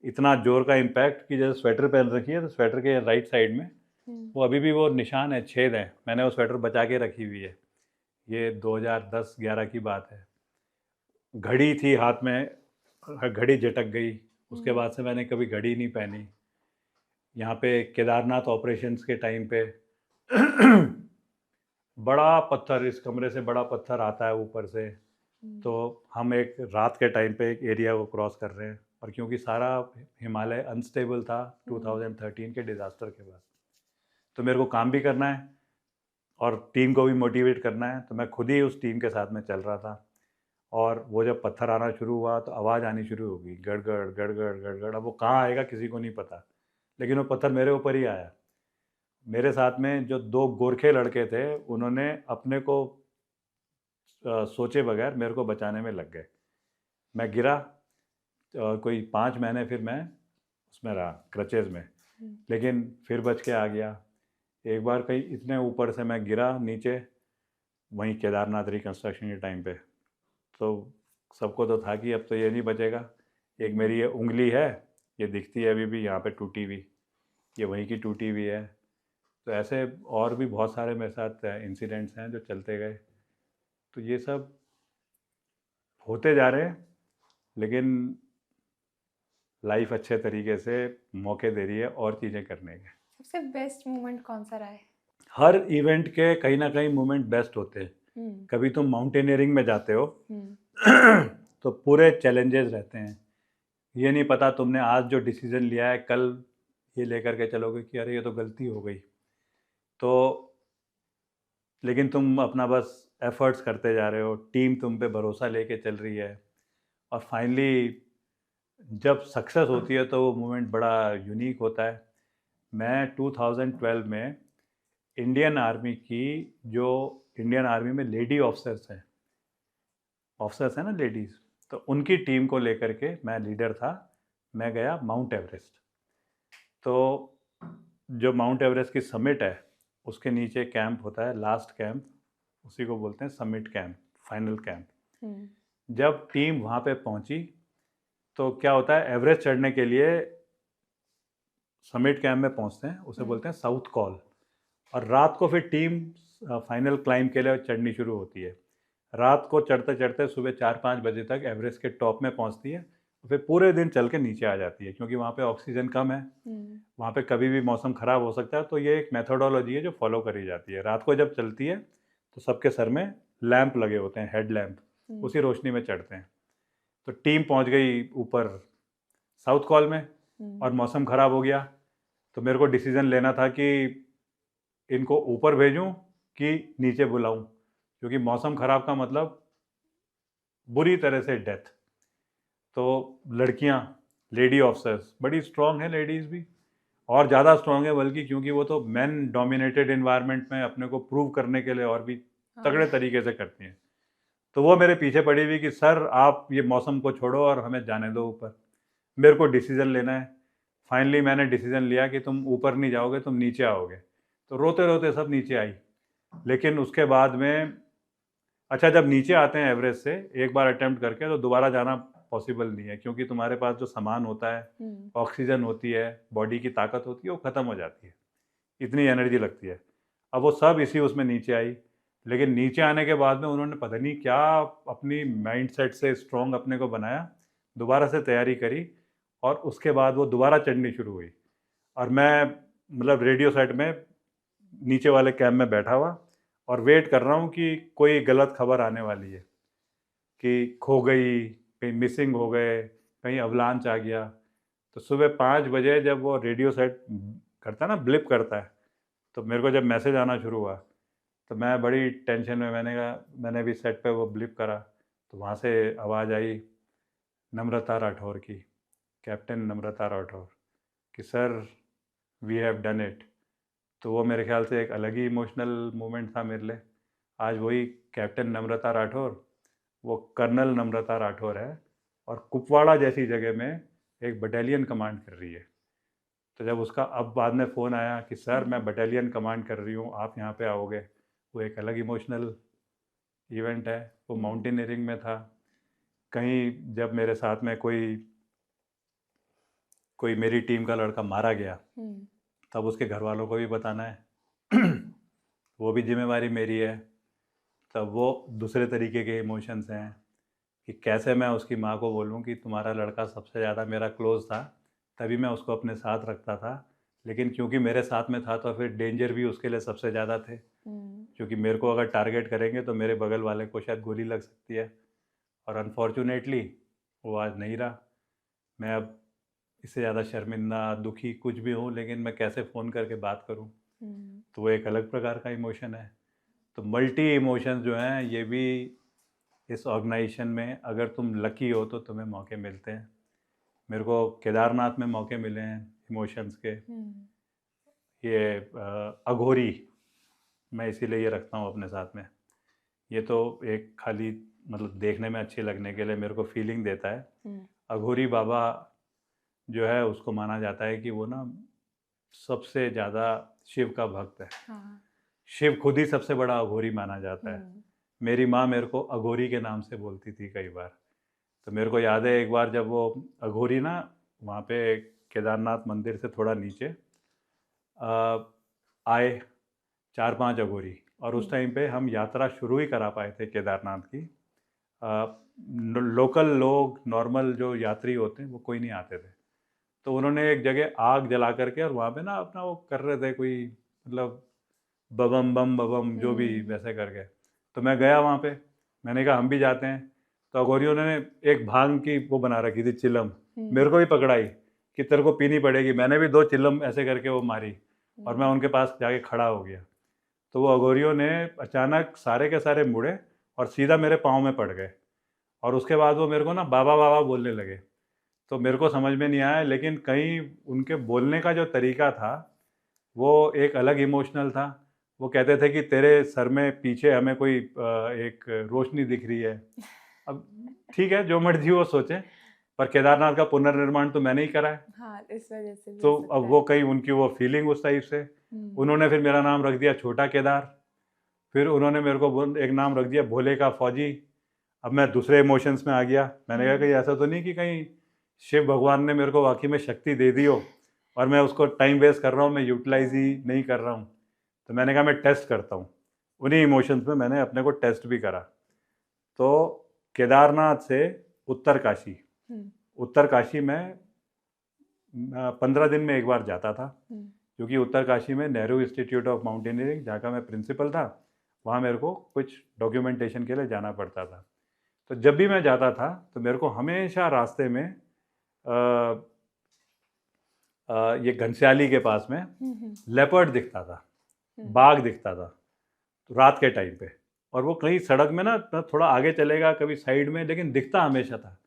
इतना जोर का इम्पैक्ट कि जैसे स्वेटर पहन रखी है तो स्वेटर के राइट साइड में वो अभी भी वो निशान है, छेद है। मैंने वो स्वेटर बचा के रखी हुई है। ये 2010-11 की बात है। घड़ी थी हाथ में, घड़ी झटक गई। उसके बाद से मैंने कभी घड़ी नहीं पहनी। यहाँ पे केदारनाथ ऑपरेशंस के टाइम पे बड़ा पत्थर, इस कमरे से बड़ा पत्थर आता है ऊपर से। तो हम एक रात के टाइम पे एक एरिया को क्रॉस कर रहे हैं और क्योंकि सारा हिमालय अनस्टेबल था 2013 के डिज़ास्टर के बाद, तो मेरे को काम भी करना है और टीम को भी मोटिवेट करना है। तो मैं खुद ही उस टीम के साथ में चल रहा था और वो जब पत्थर आना शुरू हुआ तो आवाज़ आनी शुरू हो गई, गड़गड़ गड़गड़ गड़गड़। अब वो कहाँ आएगा किसी को नहीं पता, लेकिन वो पत्थर मेरे ऊपर ही आया। मेरे साथ में जो 2 गोरखे लड़के थे उन्होंने अपने को सोचे बगैर मेरे को बचाने में लग गए। मैं गिरा, कोई 5 महीने फिर मैं उसमें रहा, क्रचेज़ में, लेकिन फिर बच के आ गया। एक बार कहीं इतने ऊपर से मैं गिरा नीचे, वहीं केदारनाथ रिकंस्ट्रक्शन के टाइम पे। तो सबको तो था कि अब तो ये नहीं बचेगा। एक मेरी ये उंगली है, ये दिखती है अभी भी यहाँ पे टूटी हुई, ये वहीं की टूटी हुई है। तो ऐसे और भी बहुत सारे मेरे साथ इंसिडेंट्स हैं जो चलते गए। तो ये सब होते जा रहे हैं, लेकिन लाइफ अच्छे तरीके से मौके दे रही है और चीज़ें करने के। सबसे बेस्ट मोमेंट कौन सा रहा है? हर इवेंट के कहीं ना कहीं मोमेंट बेस्ट होते हैं। कभी तुम माउंटेनियरिंग में जाते हो तो पूरे चैलेंजेस रहते हैं। ये नहीं पता तुमने आज जो डिसीजन लिया है कल ये लेकर के चलोगे कि अरे ये तो गलती हो गई। तो लेकिन तुम अपना बस एफर्ट्स करते जा रहे हो, टीम तुम पे भरोसा लेके चल रही है और फाइनली जब सक्सेस होती है तो वो मोमेंट बड़ा यूनिक होता है। मैं 2012 में इंडियन आर्मी की, जो इंडियन आर्मी में लेडी ऑफिसर्स हैं ना लेडीज़, तो उनकी टीम को लेकर के मैं लीडर था। मैं गया माउंट एवरेस्ट। तो जो माउंट एवरेस्ट की समिट है उसके नीचे कैंप होता है, लास्ट कैंप, उसी को बोलते हैं समिट कैंप, फाइनल कैंप। जब टीम वहाँ पे पहुँची तो क्या होता है, एवरेस्ट चढ़ने के लिए समिट कैंप में पहुँचते हैं, उसे बोलते हैं साउथ कॉल। और रात को फिर टीम फाइनल क्लाइंब के लिए चढ़नी शुरू होती है। रात को चढ़ते चढ़ते सुबह 4-5 बजे तक एवरेस्ट के टॉप में पहुंचती है, फिर पूरे दिन चल के नीचे आ जाती है क्योंकि वहाँ पे ऑक्सीजन कम है, वहाँ पे कभी भी मौसम ख़राब हो सकता है। तो ये एक मेथोडोलॉजी है जो फॉलो करी जाती है। रात को जब चलती है तो सबके सर में लैंप लगे होते हैं, हेड लैंप, उसी रोशनी में चढ़ते हैं। तो टीम पहुँच गई ऊपर साउथ कॉल में और मौसम ख़राब हो गया। तो मेरे को डिसीज़न लेना था कि इनको ऊपर भेजूं कि नीचे बुलाऊं, क्योंकि मौसम ख़राब का मतलब बुरी तरह से डेथ। तो लड़कियां, लेडी ऑफिसर्स बड़ी स्ट्रांग हैं, लेडीज़ भी और ज़्यादा स्ट्रांग है बल्कि, क्योंकि वो तो मैन डोमिनेटेड इन्वायरमेंट में अपने को प्रूव करने के लिए और भी तगड़े तरीके से करती हैं। तो वो मेरे पीछे पड़ी हुई कि सर आप ये मौसम को छोड़ो और हमें जाने दो ऊपर, मेरे को डिसीज़न लेना है। फाइनली मैंने डिसीज़न लिया कि तुम ऊपर नहीं जाओगे, तुम नीचे आओगे। तो रोते रोते सब नीचे आई। लेकिन उसके बाद में अच्छा, जब नीचे आते हैं एवरेस्ट से एक बार अटेम्प्ट करके तो दोबारा जाना पॉसिबल नहीं है, क्योंकि तुम्हारे पास जो सामान होता है, ऑक्सीजन होती है, बॉडी की ताकत होती है, वो ख़त्म हो जाती है, इतनी एनर्जी लगती है। अब वो सब इसी उसमें नीचे आई। लेकिन नीचे आने के बाद में उन्होंने पता नहीं क्या अपनी माइंड सेट से स्ट्रॉन्ग अपने को बनाया, दोबारा से तैयारी करी और उसके बाद वो दोबारा चढ़नी शुरू हुई। और मैं मतलब रेडियो सेट में नीचे वाले कैंप में बैठा हुआ और वेट कर रहा हूँ कि कोई गलत खबर आने वाली है कि खो गई, कहीं मिसिंग हो गए, कहीं अवलांच आ गया। तो सुबह 5 बजे जब वो रेडियो सेट करता है ना, ब्लिप करता है, तो मेरे को जब मैसेज आना शुरू हुआ तो मैं बड़ी टेंशन में, मैंने कहा, मैंने भी सेट पे वो ब्लिप करा तो वहाँ से आवाज़ आई नम्रता राठौर की, कैप्टन नम्रता राठौर, कि sir we have done it. तो वो मेरे ख्याल से एक अलग ही इमोशनल मोमेंट था मेरे लिए। आज वही कैप्टन नम्रता राठौर वो कर्नल नम्रता राठौर है और कुपवाड़ा जैसी जगह में एक बटालियन कमांड कर रही है। तो जब उसका अब बाद में फ़ोन आया कि सर मैं बटालियन कमांड कर रही हूँ, आप यहाँ पे आओगे, वो एक अलग इमोशनल इवेंट है। वो माउंटेनियरिंग में था। कहीं जब मेरे साथ में कोई मेरी टीम का लड़का मारा गया तब उसके घर वालों को भी बताना है वो भी जिम्मेवारी मेरी है। तब वो दूसरे तरीके के इमोशंस हैं कि कैसे मैं उसकी माँ को बोलूँ कि तुम्हारा लड़का सबसे ज़्यादा मेरा क्लोज था, तभी मैं उसको अपने साथ रखता था, लेकिन क्योंकि मेरे साथ में था तो फिर डेंजर भी उसके लिए सबसे ज़्यादा थे, क्योंकि मेरे को अगर टारगेट करेंगे तो मेरे बगल वाले को शायद गोली लग सकती है। और अनफॉर्चुनेटली वो आज नहीं रहा। मैं अब इससे ज़्यादा शर्मिंदा, दुखी कुछ भी हूँ, लेकिन मैं कैसे फ़ोन करके बात करूँ, तो वो एक अलग प्रकार का इमोशन है। तो मल्टी इमोशंस जो हैं ये भी इस ऑर्गेनाइजेशन में, अगर तुम लकी हो तो तुम्हें मौके मिलते हैं। मेरे को केदारनाथ में मौके मिले हैं इमोशंस के। ये अघोरी मैं इसीलिए ये रखता हूँ अपने साथ में। ये तो एक खाली मतलब देखने में अच्छी लगने के लिए मेरे को फीलिंग देता है। अघोरी बाबा जो है उसको माना जाता है कि वो ना सबसे ज़्यादा शिव का भक्त है। हाँ। शिव खुद ही सबसे बड़ा अघोरी माना जाता है। मेरी माँ मेरे को अघोरी के नाम से बोलती थी कई बार। तो मेरे को याद है एक बार जब वो अघोरी ना वहाँ पे केदारनाथ मंदिर से थोड़ा नीचे आए 4-5 अघोरी, और उस टाइम पे हम यात्रा शुरू ही करा पाए थे केदारनाथ की। लोकल लोग, नॉर्मल जो यात्री होते हैं वो कोई नहीं आते थे। तो उन्होंने एक जगह आग जला करके और वहाँ पे ना अपना वो कर रहे थे, कोई मतलब बबम बम बबम जो भी वैसे करके। तो मैं गया वहाँ पे, मैंने कहा हम भी जाते हैं। तो अघोरियों ने एक भांग की वो बना रखी थी चिलम, मेरे को भी पकड़ाई कि तेरे को पीनी पड़ेगी। मैंने भी 2 चिलम ऐसे करके वो मारी और मैं उनके पास जाके खड़ा हो गया। तो वो अघोरियों ने अचानक सारे के सारे मुड़े और सीधा मेरे पाँव में पड़ गए, और उसके बाद वो मेरे को ना बाबा बाबा बोलने लगे। तो मेरे को समझ में नहीं आया, लेकिन कहीं उनके बोलने का जो तरीका था वो एक अलग इमोशनल था। वो कहते थे कि तेरे सर में पीछे हमें कोई एक रोशनी दिख रही है। अब ठीक है, जो मर्जी वो सोचे, पर केदारनाथ का पुनर्निर्माण तो मैंने ही करा है। हाँ, इस वजह से भी तो हो सकता अब है। वो कहीं उनकी वो फीलिंग उस टाइप से, उन्होंने फिर मेरा नाम रख दिया छोटा केदार। फिर उन्होंने मेरे को एक नाम रख दिया भोले का फौजी। अब मैं दूसरे इमोशंस में आ गया। मैंने कहा कहीं ऐसा तो नहीं कि कहीं शिव भगवान ने मेरे को वाकई में शक्ति दे दी हो और मैं उसको टाइम वेस्ट कर रहा हूँ, मैं यूटिलाइज ही नहीं कर रहा हूँ। तो मैंने कहा मैं टेस्ट करता हूँ। उन्हीं इमोशंस में मैंने अपने को टेस्ट भी करा। तो केदारनाथ से उत्तर काशी में 15 दिन में एक बार जाता था, क्योंकि उत्तर काशी में नेहरू इंस्टीट्यूट ऑफ माउंटेनियरिंग, जहाँ का मैं प्रिंसिपल था, वहाँ मेरे को कुछ डॉक्यूमेंटेशन के लिए जाना पड़ता था। तो जब भी मैं जाता था तो मेरे को हमेशा रास्ते में ये घनश्याली के पास में लेपर्ड दिखता था, बाघ दिखता था, तो रात के टाइम पे। और वो कहीं सड़क में ना थोड़ा आगे चलेगा, कभी साइड में, लेकिन दिखता हमेशा था।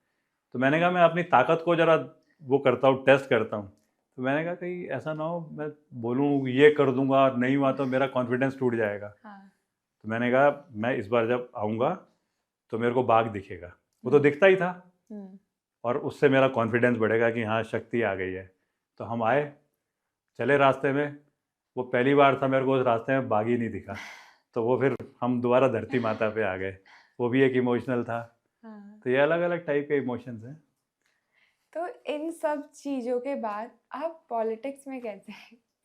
तो मैंने कहा मैं अपनी ताकत को ज़रा वो करता हूँ, टेस्ट करता हूँ। तो मैंने कहा कहीं ऐसा ना हो मैं बोलूँ ये कर दूंगा और नहीं हुआ तो मेरा कॉन्फिडेंस टूट जाएगा। तो मैंने कहा मैं इस बार जब आऊँगा तो मेरे को बाघ दिखेगा। वो तो दिखता ही था, और उससे मेरा कॉन्फिडेंस बढ़ेगा कि हाँ शक्ति आ गई है। तो हम आए, चले रास्ते में, वो पहली बार था मेरे को उस रास्ते में बाघ ही नहीं दिखा। तो वो फिर हम दोबारा धरती माता पे आ गए। वो भी एक इमोशनल था। तो ये अलग अलग टाइप के इमोशंस हैं। तो इन सब चीज़ों के बाद आप पॉलिटिक्स में कैसे,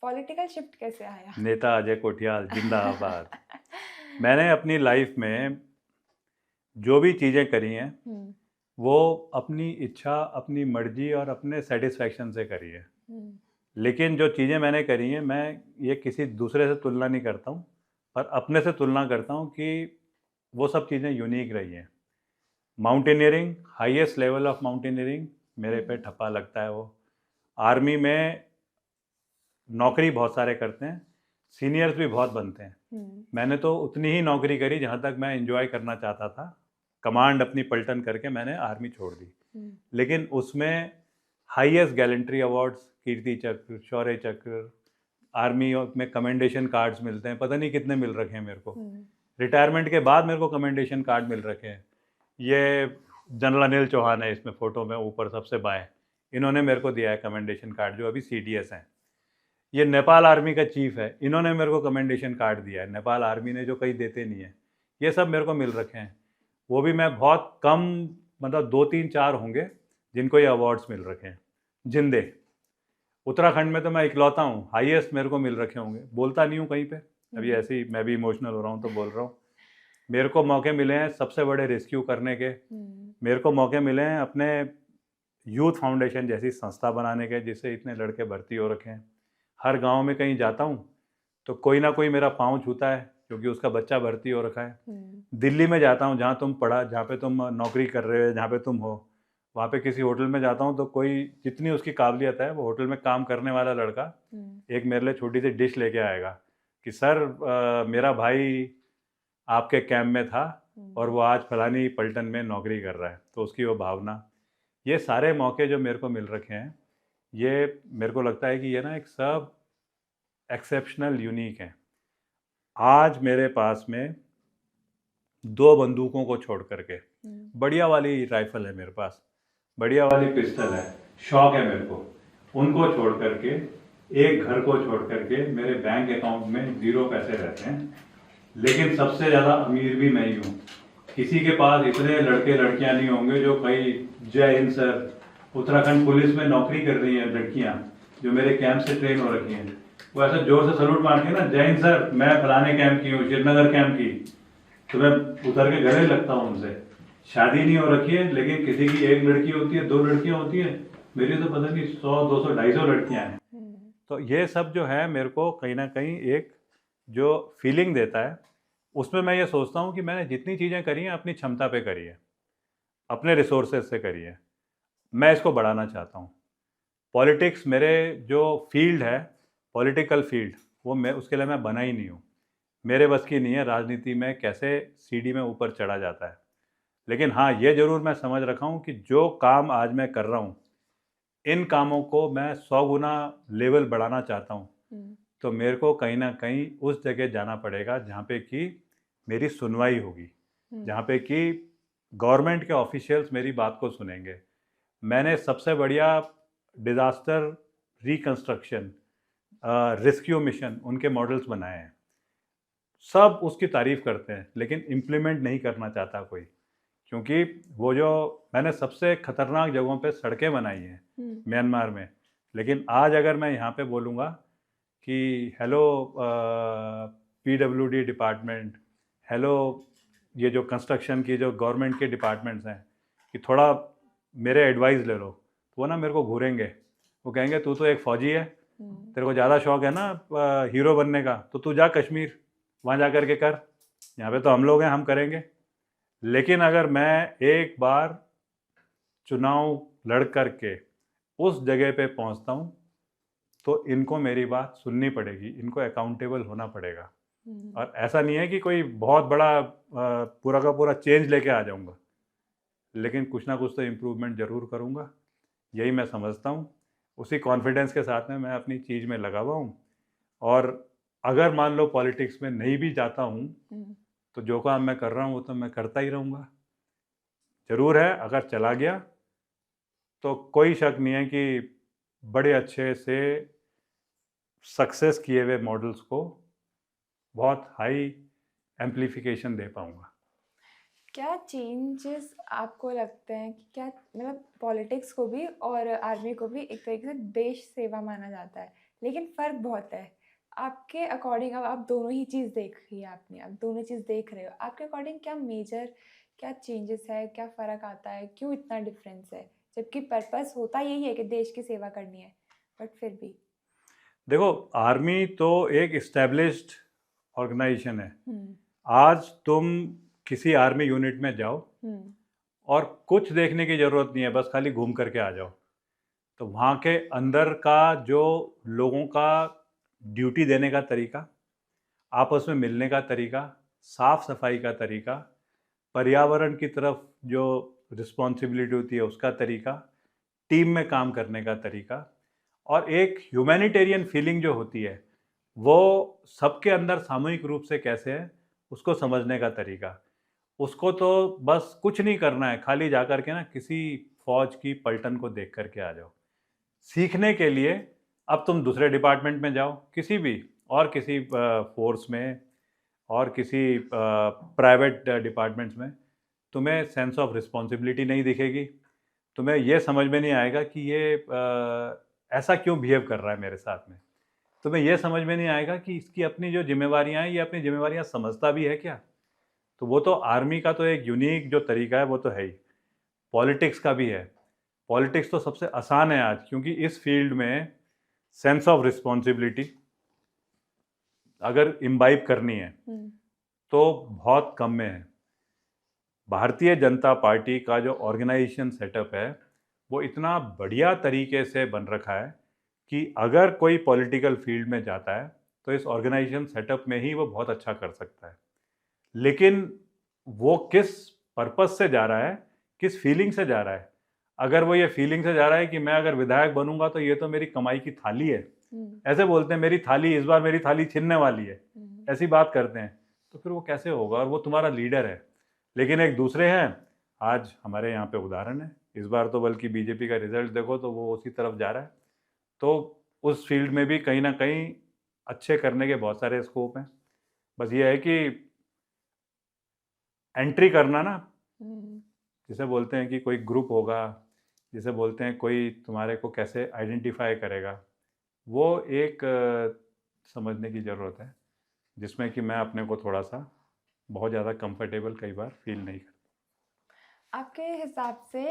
पॉलिटिकल शिफ्ट कैसे आया? नेता अजय कोठियाल जिंदाबाद। मैंने अपनी लाइफ में जो भी चीज़ें करी हैं वो अपनी इच्छा, अपनी मर्जी और अपने सेटिस्फैक्शन से करी है। लेकिन जो चीज़ें मैंने करी हैं, मैं ये किसी दूसरे से तुलना नहीं करता हूँ, पर अपने से तुलना करता हूँ कि वो सब चीज़ें यूनिक रही हैं। Mountaineering, highest level of mountaineering मेरे पे ठप्पा लगता है वो। आर्मी में नौकरी बहुत सारे करते हैं, सीनियर्स भी बहुत बनते हैं। मैंने तो उतनी ही नौकरी करी जहाँ तक मैं एंजॉय करना चाहता था। कमांड अपनी पलटन करके मैंने आर्मी छोड़ दी, लेकिन उसमें हाईएस्ट गैलेंट्री अवार्ड्स, कीर्ति चक्र, शौर्य चक्र, आर्मी में कमेंडेशन कार्ड्स मिलते हैं, पता नहीं कितने मिल रखे हैं मेरे को। रिटायरमेंट के बाद मेरे को कमेंडेशन कार्ड मिल रखे हैं। ये जनरल अनिल चौहान है इसमें फ़ोटो में ऊपर सबसे बाएं, इन्होंने मेरे को दिया है कमेंडेशन कार्ड, जो अभी CDS हैं। ये नेपाल आर्मी का चीफ है, इन्होंने मेरे को कमेंडेशन कार्ड दिया है, नेपाल आर्मी ने, जो कहीं देते नहीं है। ये सब मेरे को मिल रखे हैं। वो भी मैं बहुत कम, मतलब 2-3-4 होंगे जिनको ये अवार्ड्स मिल रखे हैं जिंदे। उत्तराखंड में तो मैं इकलौता हूँ, हाईएस्ट मेरे को मिल रखे होंगे। बोलता नहीं हूँ कहीं पे, अभी ऐसे ही मैं भी इमोशनल हो रहा हूँ तो बोल रहा हूँ। मेरे को मौके मिले हैं सबसे बड़े रेस्क्यू करने के, मेरे को मौके मिले हैं अपने यूथ फाउंडेशन जैसी संस्था बनाने के, जिससे इतने लड़के भर्ती हो रखे हैं। हर गांव में कहीं जाता हूँ तो कोई ना कोई मेरा पाँव छूता है क्योंकि उसका बच्चा भर्ती हो रखा है। दिल्ली में जाता हूँ, जहाँ तुम पढ़ा, जहाँ पे तुम नौकरी कर रहे हो, जहाँ पे तुम हो, वहाँ पे किसी होटल में जाता हूँ तो कोई जितनी उसकी काबिलियत है, वो होटल में काम करने वाला लड़का एक मेरे लिए छोटी सी डिश लेके आएगा कि सर मेरा भाई आपके कैंप में था और वो आज फलानी पलटन में नौकरी कर रहा है। तो उसकी वो भावना, ये सारे मौके जो मेरे को मिल रखे हैं, ये मेरे को लगता है कि ये ना एक सब एक्सेप्शनल, यूनिक है। आज मेरे पास में 2 बंदूकों को छोड़ करके बढ़िया वाली राइफल है मेरे पास, बढ़िया वाली पिस्टल है, शौक है मेरे को, उनको छोड़ करके, एक घर को छोड़ करके मेरे बैंक अकाउंट में 0 पैसे रहते हैं। लेकिन सबसे ज़्यादा अमीर भी मैं ही हूँ। किसी के पास इतने लड़के लड़कियाँ नहीं होंगे जो कई, जय हिंद सर, उत्तराखंड पुलिस में नौकरी कर रही हैं लड़कियाँ जो मेरे कैंप से ट्रेन हो रखी हैं, वो ऐसा जोर से सलूट मार के ना, जय हिंद सर, मैं फलाने कैंप की हूँ, श्रीनगर कैंप की, तो मैं उतर के गले लगता हूँ उनसे। शादी नहीं हो रखी है, लेकिन किसी की 1 लड़की होती है, 2 लड़कियाँ होती हैं, मेरी तो पता नहीं 100, 200, 250 लड़कियाँ हैं। तो ये सब जो है मेरे को कहीं ना कहीं एक जो फीलिंग देता है, उसमें मैं ये सोचता हूँ कि मैंने जितनी चीज़ें करी हैं अपनी क्षमता पे करी है, अपने रिसोर्सेज से करी है। मैं इसको बढ़ाना चाहता हूँ। पॉलिटिक्स मेरे जो फील्ड है, पॉलिटिकल फील्ड, वो मैं उसके लिए मैं बना ही नहीं हूँ। मेरे बस की नहीं है राजनीति में कैसे सीढ़ी में ऊपर चढ़ा जाता है। लेकिन हाँ, ये ज़रूर मैं समझ रखा हूँ कि जो काम आज मैं कर रहा हूँ, इन कामों को मैं 100 गुना लेवल बढ़ाना चाहता हूँ। तो मेरे को कहीं ना कहीं उस जगह जाना पड़ेगा जहाँ पे कि मेरी सुनवाई होगी, जहाँ पे कि गवर्नमेंट के ऑफिशियल्स मेरी बात को सुनेंगे। मैंने सबसे बढ़िया डिज़ास्टर रिकंस्ट्रक्शन, रेस्क्यू मिशन, उनके मॉडल्स बनाए हैं। सब उसकी तारीफ़ करते हैं, लेकिन इम्प्लीमेंट नहीं करना चाहता कोई, क्योंकि वो जो मैंने सबसे खतरनाक जगहों पे सड़कें बनाई हैं म्यांमार में। लेकिन आज अगर मैं यहाँ पे बोलूँगा कि हेलो PWD डिपार्टमेंट, हेलो ये जो कंस्ट्रक्शन की जो गवर्नमेंट के डिपार्टमेंट्स हैं, कि थोड़ा मेरे एडवाइस ले लो, तो वो ना मेरे को घूरेंगे। वो कहेंगे तू तो एक फ़ौजी है, तेरे को ज़्यादा शौक है ना हीरो बनने का, तो तू जा कश्मीर, वहाँ जा कर के कर, यहाँ पे तो हम लोग हैं, हम करेंगे। लेकिन अगर मैं एक बार चुनाव लड़ कर के उस जगह पे पहुँचता हूँ, तो इनको मेरी बात सुननी पड़ेगी, इनको अकाउंटेबल होना पड़ेगा। और ऐसा नहीं है कि कोई बहुत बड़ा पूरा का पूरा चेंज लेके आ जाऊँगा, लेकिन कुछ ना कुछ तो इम्प्रूवमेंट ज़रूर करूँगा, यही मैं समझता हूँ। उसी कॉन्फिडेंस के साथ में मैं अपनी चीज़ में लगा हुआ हूँ। और अगर मान लो पॉलिटिक्स में नहीं भी जाता हूँ, तो जो काम मैं कर रहा हूँ वो तो मैं करता ही रहूँगा। ज़रूर है, अगर चला गया तो कोई शक नहीं है कि बड़े अच्छे से सक्सेस किए हुए मॉडल्स को बहुत हाई एम्प्लीफिकेशन दे पाऊँगा। क्या चेंजेस आपको लगते हैं कि क्या, मतलब पॉलिटिक्स को भी और आर्मी को भी एक तरीके से देश सेवा माना जाता है, लेकिन फ़र्क बहुत है। आपके अकॉर्डिंग, अब आप दोनों ही चीज़ देखी है आपने, आप दोनों चीज़ देख रहे हो, आपके अकॉर्डिंग क्या मेजर, क्या चेंजेस है, क्या फ़र्क आता है, क्यों इतना डिफरेंस है, जबकि पर्पस होता यही है कि देश की सेवा करनी है, बट फिर भी? देखो, आर्मी तो एक इस्टेब्लिश्ड ऑर्गेनाइजेशन है। आज तुम किसी आर्मी यूनिट में जाओ और कुछ देखने की ज़रूरत नहीं है, बस खाली घूम करके आ जाओ, तो वहाँ के अंदर का जो लोगों का ड्यूटी देने का तरीका, आपस में मिलने का तरीका, साफ सफाई का तरीका, पर्यावरण की तरफ जो रिस्पॉन्सिबिलिटी होती है उसका तरीका, टीम में काम करने का तरीका, और एक ह्यूमैनिटेरियन फीलिंग जो होती है वो सबके अंदर सामूहिक रूप से कैसे है उसको समझने का तरीका। उसको तो बस कुछ नहीं करना है, खाली जाकर के ना किसी फौज की पलटन को देख करके आ जाओ। सीखने के लिए अब तुम दूसरे डिपार्टमेंट में जाओ, किसी भी और किसी फोर्स में और किसी प्राइवेट डिपार्टमेंट्स में, तुम्हें सेंस ऑफ रिस्पॉन्सिबिलिटी नहीं दिखेगी। तुम्हें ये समझ में नहीं आएगा कि ये ऐसा क्यों बिहेव कर रहा है मेरे साथ में। तुम्हें ये समझ में नहीं आएगा कि इसकी अपनी जो जिम्मेवारियां हैं ये अपनी जिम्मेवारियां समझता भी है क्या। तो वो तो आर्मी का तो एक यूनिक जो तरीका है वो तो है ही। पॉलिटिक्स का भी है। पॉलिटिक्स तो सबसे आसान है आज, क्योंकि इस फील्ड में सेंस ऑफ रिस्पॉन्सिबिलिटी अगर इम्बाइब करनी है तो बहुत कम में है। भारतीय जनता पार्टी का जो ऑर्गेनाइजेशन सेटअप है वो इतना बढ़िया तरीके से बन रखा है कि अगर कोई पॉलिटिकल फील्ड में जाता है तो इस ऑर्गेनाइजेशन सेटअप में ही वो बहुत अच्छा कर सकता है। लेकिन वो किस पर्पस से जा रहा है, किस फीलिंग से जा रहा है। अगर वो ये फीलिंग से जा रहा है कि मैं अगर विधायक बनूंगा तो ये तो मेरी कमाई की थाली है, ऐसे बोलते हैं, मेरी थाली इस बार मेरी थाली छीनने वाली है, ऐसी बात करते हैं, तो फिर वो कैसे होगा। और वो तुम्हारा लीडर है। लेकिन एक दूसरे हैं, आज हमारे यहाँ पे उदाहरण है, इस बार तो बल्कि बीजेपी का रिजल्ट देखो तो वो उसी तरफ जा रहा है। तो उस फील्ड में भी कहीं ना कहीं अच्छे करने के बहुत सारे स्कोप हैं। बस ये है कि एंट्री करना ना, जिसे बोलते हैं कि कोई ग्रुप होगा, जिसे बोलते हैं कोई तुम्हारे को कैसे आइडेंटिफाई करेगा, वो एक समझने की ज़रूरत है, जिसमें कि मैं अपने को थोड़ा सा बहुत ज़्यादा कंफर्टेबल कई बार फील नहीं करता। आपके हिसाब से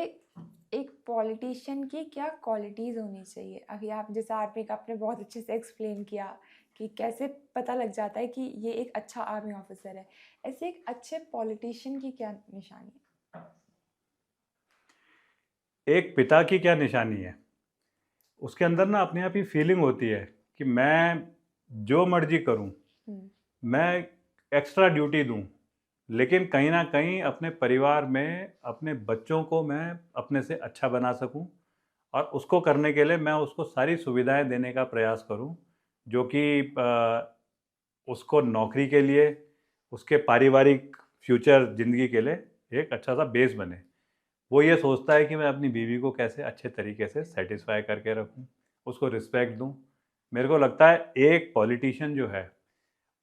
एक पॉलिटिशियन की क्या क्वालिटीज़ होनी चाहिए? अभी आप जैसे आर्मी का आपने बहुत अच्छे से एक्सप्लेन किया कि कैसे पता लग जाता है कि ये एक अच्छा आर्मी ऑफिसर है। ऐसे एक अच्छे पॉलिटिशियन की क्या निशानी है? एक पिता की क्या निशानी है, उसके अंदर ना अपने आप ही फीलिंग होती है कि मैं जो मर्जी करूं, मैं एक्स्ट्रा ड्यूटी दूं, लेकिन कहीं ना कहीं अपने परिवार में अपने बच्चों को मैं अपने से अच्छा बना सकूं, और उसको करने के लिए मैं उसको सारी सुविधाएं देने का प्रयास करूं, जो कि उसको नौकरी के लिए, उसके पारिवारिक फ्यूचर ज़िंदगी के लिए एक अच्छा सा बेस बने। वो ये सोचता है कि मैं अपनी बीवी को कैसे अच्छे तरीके से सेटिस्फाई करके रखूं, उसको रिस्पेक्ट दूं। मेरे को लगता है एक पॉलिटिशियन जो है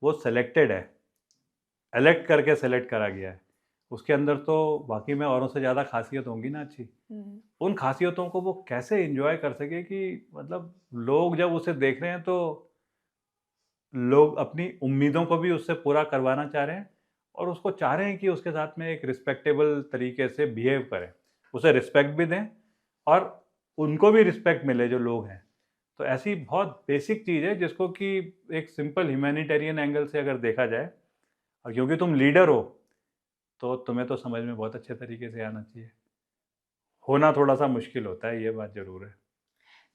वो सिलेक्टेड है, एलेक्ट करके सेलेक्ट करा गया है। उसके अंदर तो वाकई में औरों से ज़्यादा खासियत होंगी ना अच्छी। उन खासियतों को वो कैसे एंजॉय कर सके कि मतलब लोग जब उसे देख रहे हैं तो लोग अपनी उम्मीदों को भी उससे पूरा करवाना चाह रहे हैं, और उसको चाह रहे हैं कि उसके साथ में एक रिस्पेक्टेबल तरीके से बिहेव करें, उसे रिस्पेक्ट भी दें और उनको भी रिस्पेक्ट मिले जो लोग हैं। तो ऐसी बहुत बेसिक चीज़ है जिसको कि एक सिंपल ह्यूमैनिटेरियन एंगल से अगर देखा जाए, और क्योंकि तुम लीडर हो तो तुम्हें तो समझ में बहुत अच्छे तरीके से आना चाहिए। होना थोड़ा सा मुश्किल होता है, ये बात ज़रूर है।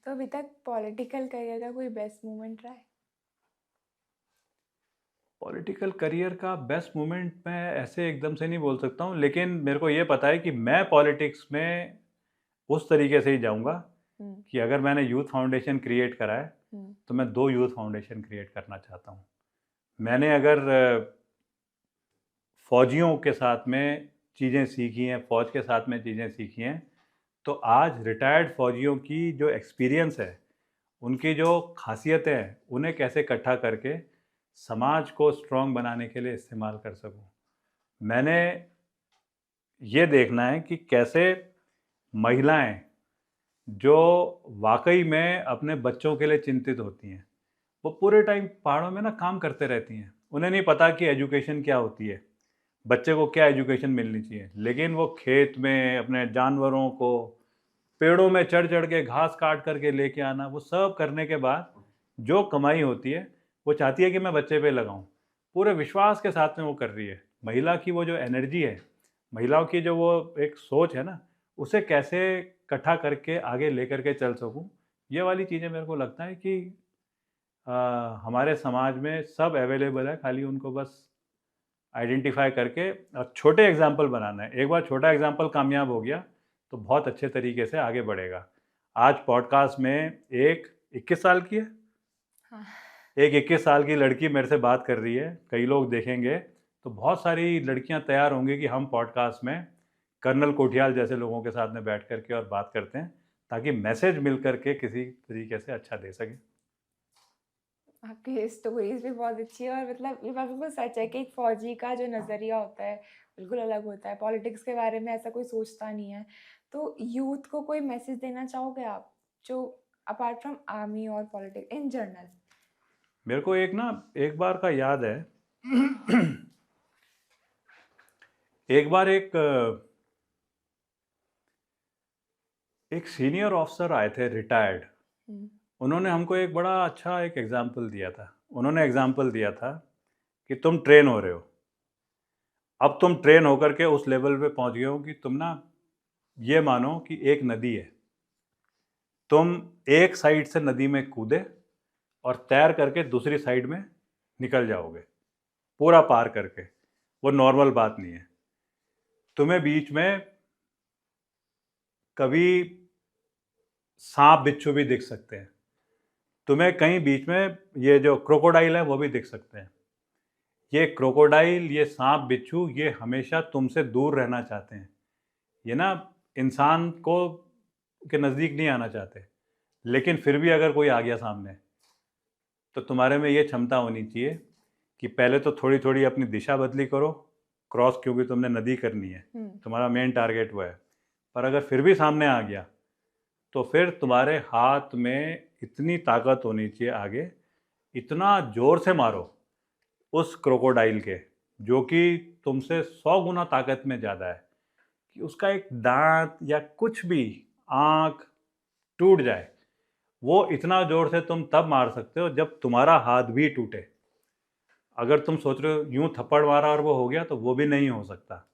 तो अभी तक पॉलिटिकल करियर का कोई बेस्ट मोमेंट रहा है? पॉलिटिकल करियर का बेस्ट मोमेंट मैं ऐसे एकदम से नहीं बोल सकता हूँ, लेकिन मेरे को ये पता है कि मैं पॉलिटिक्स में उस तरीके से ही जाऊँगा कि अगर मैंने यूथ फाउंडेशन क्रिएट करा है तो मैं 2 यूथ फाउंडेशन क्रिएट करना चाहता हूँ। मैंने अगर फ़ौजियों के साथ में चीज़ें सीखी हैं, फ़ौज के साथ में चीज़ें सीखी हैं, तो आज रिटायर्ड फ़ौजियों की जो एक्सपीरियंस है, उनकी जो खासियतें हैं, उन्हें कैसे इकट्ठा करके समाज को स्ट्रॉन्ग बनाने के लिए इस्तेमाल कर सकूं। मैंने ये देखना है कि कैसे महिलाएं जो वाकई में अपने बच्चों के लिए चिंतित होती हैं, वो पूरे टाइम पहाड़ों में ना काम करते रहती हैं। उन्हें नहीं पता कि एजुकेशन क्या होती है, बच्चे को क्या एजुकेशन मिलनी चाहिए, लेकिन वो खेत में अपने जानवरों को पेड़ों में चढ़ चढ़ के घास काट करके लेके आना, वो सब करने के बाद जो कमाई होती है वो चाहती है कि मैं बच्चे पे लगाऊं। पूरे विश्वास के साथ में वो कर रही है। महिला की वो जो एनर्जी है, महिलाओं की जो वो एक सोच है ना, उसे कैसे इकट्ठा करके आगे लेकर के चल सकूं, ये वाली चीज़ें मेरे को लगता है कि हमारे समाज में सब अवेलेबल है, खाली उनको बस आइडेंटिफाई करके और छोटे एग्जाम्पल बनाना है। एक बार छोटा एग्जाम्पल कामयाब हो गया तो बहुत अच्छे तरीके से आगे बढ़ेगा। आज पॉडकास्ट में एक 21 साल की है, हाँ। एक 21 साल की लड़की मेरे से बात कर रही है, कई लोग देखेंगे तो बहुत सारी लड़कियां तैयार होंगी कि हम पॉडकास्ट में कर्नल कोठियाल जैसे लोगों के साथ में बैठ करके और बात करते हैं, ताकि मैसेज मिल करके किसी तरीके से अच्छा दे सकें। आपकी स्टोरीज भी बहुत अच्छी है, और मतलब ये बात बिल्कुल सच है कि एक फौजी का जो नज़रिया होता है बिल्कुल अलग होता है। पॉलिटिक्स के बारे में ऐसा कोई सोचता नहीं है। तो यूथ को कोई मैसेज देना चाहोगे आप, जो अपार्ट फ्रॉम आर्मी और पॉलिटिक्स इन जनरल? मेरे को एक बार का याद है। एक बार एक सीनियर ऑफिसर आए थे, रिटायर्ड। उन्होंने हमको एक बड़ा अच्छा एक एग्जाम्पल दिया था। उन्होंने एग्जाम्पल दिया था कि तुम ट्रेन हो रहे हो, अब तुम ट्रेन होकर के उस लेवल पे पहुंच गए हो कि तुम ये मानो कि एक नदी है, तुम एक साइड से नदी में कूदे और तैर करके दूसरी साइड में निकल जाओगे, पूरा पार करके। वो नॉर्मल बात नहीं है। तुम्हें बीच में कभी सांप बिच्छू भी दिख सकते हैं, तुम्हें कहीं बीच में ये जो क्रोकोडाइल है वो भी दिख सकते हैं। ये क्रोकोडाइल, ये सांप बिच्छू, ये हमेशा तुमसे दूर रहना चाहते हैं। ये इंसान को के नज़दीक नहीं आना चाहते। लेकिन फिर भी अगर कोई आ गया सामने, तो तुम्हारे में ये क्षमता होनी चाहिए कि पहले तो थोड़ी थोड़ी अपनी दिशा बदली करो, क्रॉस, क्योंकि तुमने नदी करनी है, तुम्हारा मेन टारगेट वो है। पर अगर फिर भी सामने आ गया तो फिर तुम्हारे हाथ में इतनी ताकत होनी चाहिए आगे, इतना ज़ोर से मारो उस क्रोकोडाइल के, जो कि तुमसे 100 गुना ताकत में ज़्यादा है, कि उसका एक दांत या कुछ भी, आँख टूट जाए। वो इतना ज़ोर से तुम तब मार सकते हो जब तुम्हारा हाथ भी टूटे। अगर तुम सोच रहे हो यूं थप्पड़ मारा और वो हो गया, तो वो भी नहीं हो सकता।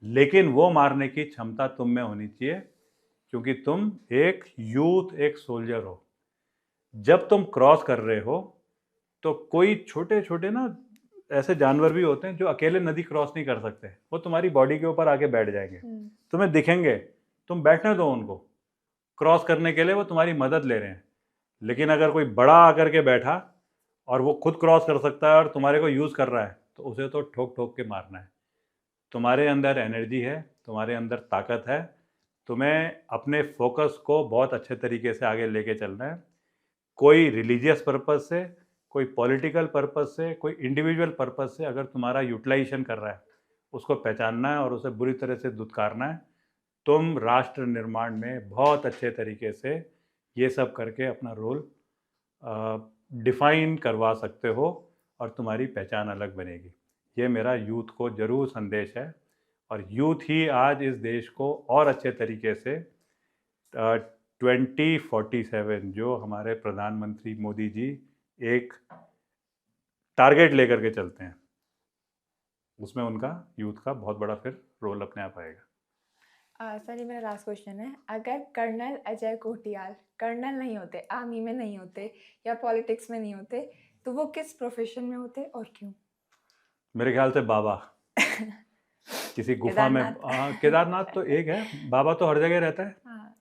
लेकिन वो मारने की क्षमता तुम में होनी चाहिए, क्योंकि तुम एक यूथ, एक सोल्जर हो। जब तुम क्रॉस कर रहे हो तो कोई छोटे छोटे ऐसे जानवर भी होते हैं जो अकेले नदी क्रॉस नहीं कर सकते, वो तुम्हारी बॉडी के ऊपर आके बैठ जाएंगे, तुम्हें दिखेंगे, तुम बैठने दो उनको। क्रॉस करने के लिए वो तुम्हारी मदद ले रहे हैं। लेकिन अगर कोई बड़ा आकर के बैठा और वो खुद क्रॉस कर सकता है और तुम्हारे को यूज़ कर रहा है, तो उसे तो ठोक ठोक के मारना है। तुम्हारे अंदर एनर्जी है, तुम्हारे अंदर ताकत है, तुम्हें अपने फोकस को बहुत अच्छे तरीके से आगे लेके चलना है। कोई रिलीजियस पर्पस से, कोई पॉलिटिकल पर्पस से, कोई इंडिविजुअल पर्पस से अगर तुम्हारा यूटिलाइजेशन कर रहा है, उसको पहचानना है और उसे बुरी तरह से दुत्कारना है। तुम राष्ट्र निर्माण में बहुत अच्छे तरीके से ये सब करके अपना रोल डिफाइन करवा सकते हो और तुम्हारी पहचान अलग बनेगी। ये मेरा यूथ को ज़रूर संदेश है, और यूथ ही आज इस देश को और अच्छे तरीके से 2047 जो हमारे प्रधानमंत्री मोदी जी एक टारगेट लेकर के चलते हैं, उसमें उनका यूथ का बहुत बड़ा फिर रोल अपने आप आएगा। सर, ये मेरा लास्ट क्वेश्चन है। अगर कर्नल अजय कोटियाल कर्नल नहीं होते, आर्मी में नहीं होते या पॉलिटिक्स में नहीं होते, तो वो किस प्रोफेशन में होते और क्यों? मेरे ख्याल से बाबा किसी गुफा में। केदारनाथ तो एक है, बाबा तो हर जगह रहता है। हाँ।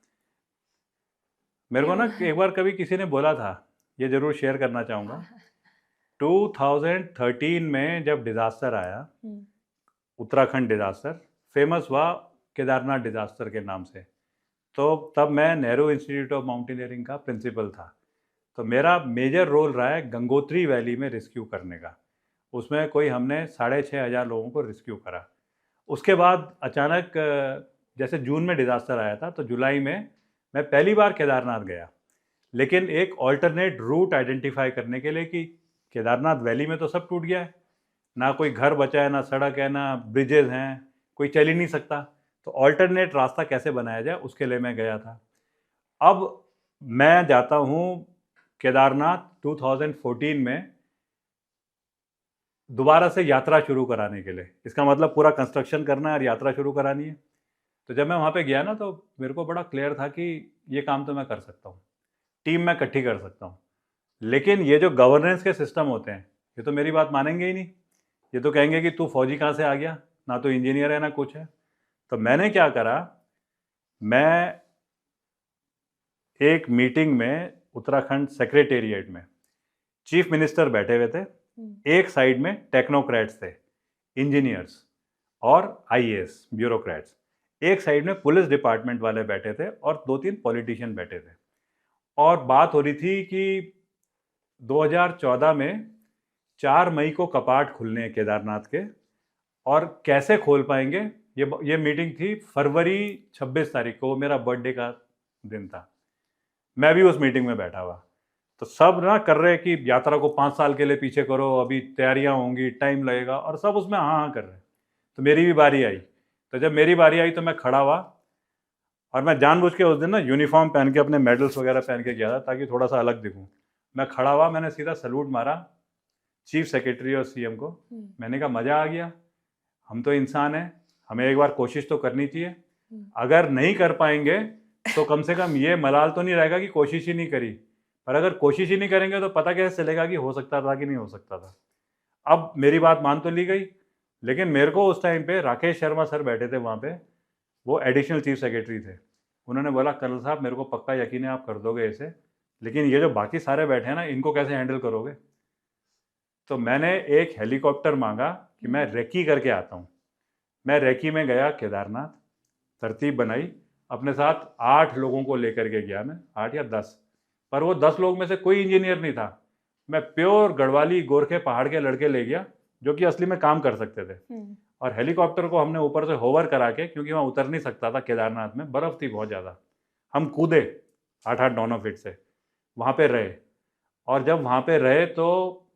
मेरे को एक बार कभी किसी ने बोला था, ये जरूर शेयर करना चाहूँगा। 2013 में जब डिज़ास्टर आया, उत्तराखंड डिज़ास्टर फेमस हुआ केदारनाथ डिज़ास्टर के नाम से, तो तब मैं नेहरू इंस्टीट्यूट ऑफ माउंटेनियरिंग का प्रिंसिपल था। तो मेरा मेजर रोल रहा है गंगोत्री वैली में रेस्क्यू करने का। उसमें कोई हमने 6,500 लोगों को रेस्क्यू करा। उसके बाद अचानक जैसे जून में डिज़ास्टर आया था, तो जुलाई में मैं पहली बार केदारनाथ गया, लेकिन एक ऑल्टरनेट रूट आइडेंटिफाई करने के लिए कि केदारनाथ वैली में तो सब टूट गया है, ना कोई घर बचा है, ना सड़क है, ना ब्रिजेज हैं, कोई चल ही नहीं सकता। तो ऑल्टरनेट रास्ता कैसे बनाया जाए, उसके लिए मैं गया था। अब मैं जाता हूँ केदारनाथ 2014 में दोबारा से यात्रा शुरू कराने के लिए। इसका मतलब पूरा कंस्ट्रक्शन करना है और यात्रा शुरू करानी है। तो जब मैं वहाँ पे गया तो मेरे को बड़ा क्लियर था कि ये काम तो मैं कर सकता हूँ, टीम मैं इकट्ठी कर सकता हूँ। लेकिन ये जो गवर्नेंस के सिस्टम होते हैं, ये तो मेरी बात मानेंगे ही नहीं। ये तो कहेंगे कि तू फौजी कहाँ से आ गया, ना तो इंजीनियर है ना कुछ है। तो मैंने क्या करा, मैं एक मीटिंग में उत्तराखंड सेक्रेटेरिएट में चीफ मिनिस्टर बैठे हुए थे, एक साइड में टेक्नोक्रेट्स थे, इंजीनियर्स और आईएएस ब्यूरोक्रेट्स, एक साइड में पुलिस डिपार्टमेंट वाले बैठे थे और 2-3 पॉलिटिशियन बैठे थे। और बात हो रही थी कि 2014 में 4 मई को कपाट खुलने हैं केदारनाथ के, और कैसे खोल पाएंगे। ये मीटिंग थी फरवरी 26 तारीख को, वो मेरा बर्थडे का दिन था। मैं भी उस मीटिंग में बैठा हुआ। तो सब ना कर रहे कि यात्रा को 5 साल के लिए पीछे करो, अभी तैयारियां होंगी, टाइम लगेगा, और सब उसमें हाँ हाँ कर रहे हैं। तो मेरी भी बारी आई। तो जब मेरी बारी आई तो मैं खड़ा हुआ, और मैं जानबूझ के उस दिन ना यूनिफॉर्म पहन के अपने मेडल्स वगैरह पहन के गया था ताकि थोड़ा सा अलग दिखूं। मैं खड़ा हुआ, मैंने सीधा सैल्यूट मारा चीफ सेक्रेटरी और सीएम को। मैंने कहा मज़ा आ गया, हम तो इंसान हैं, हमें एक बार कोशिश तो करनी चाहिए। अगर नहीं कर पाएंगे तो कम से कम ये मलाल तो नहीं रहेगा कि कोशिश ही नहीं करी। पर अगर कोशिश ही नहीं करेंगे तो पता कैसे चलेगा कि हो सकता था कि नहीं हो सकता था। अब मेरी बात मान तो ली गई, लेकिन मेरे को उस टाइम पे राकेश शर्मा सर बैठे थे वहाँ पे, वो एडिशनल चीफ सेक्रेटरी थे। उन्होंने बोला कर्नल साहब मेरे को पक्का यकीन है आप कर दोगे इसे, लेकिन ये जो बाकी सारे बैठे हैं ना, इनको कैसे हैंडल करोगे। तो मैंने एक हेलीकॉप्टर मांगा कि मैं रेकी करके आता हूँ। मैं रेकी में गया केदारनाथ, तरतीब बनाई, अपने साथ 8 लोगों को लेकर के गया मैं, 8 या 10। पर वो 10 लोग में से कोई इंजीनियर नहीं था। मैं प्योर गढ़वाली गोरखे पहाड़ के लड़के ले गया जो कि असली में काम कर सकते थे। और हेलीकॉप्टर को हमने ऊपर से होवर करा के, क्योंकि वहाँ उतर नहीं सकता था केदारनाथ में, बर्फ़ थी बहुत ज़्यादा, हम कूदे 8-8-9-9 फीट से, वहाँ पे रहे। और जब वहाँ पे रहे तो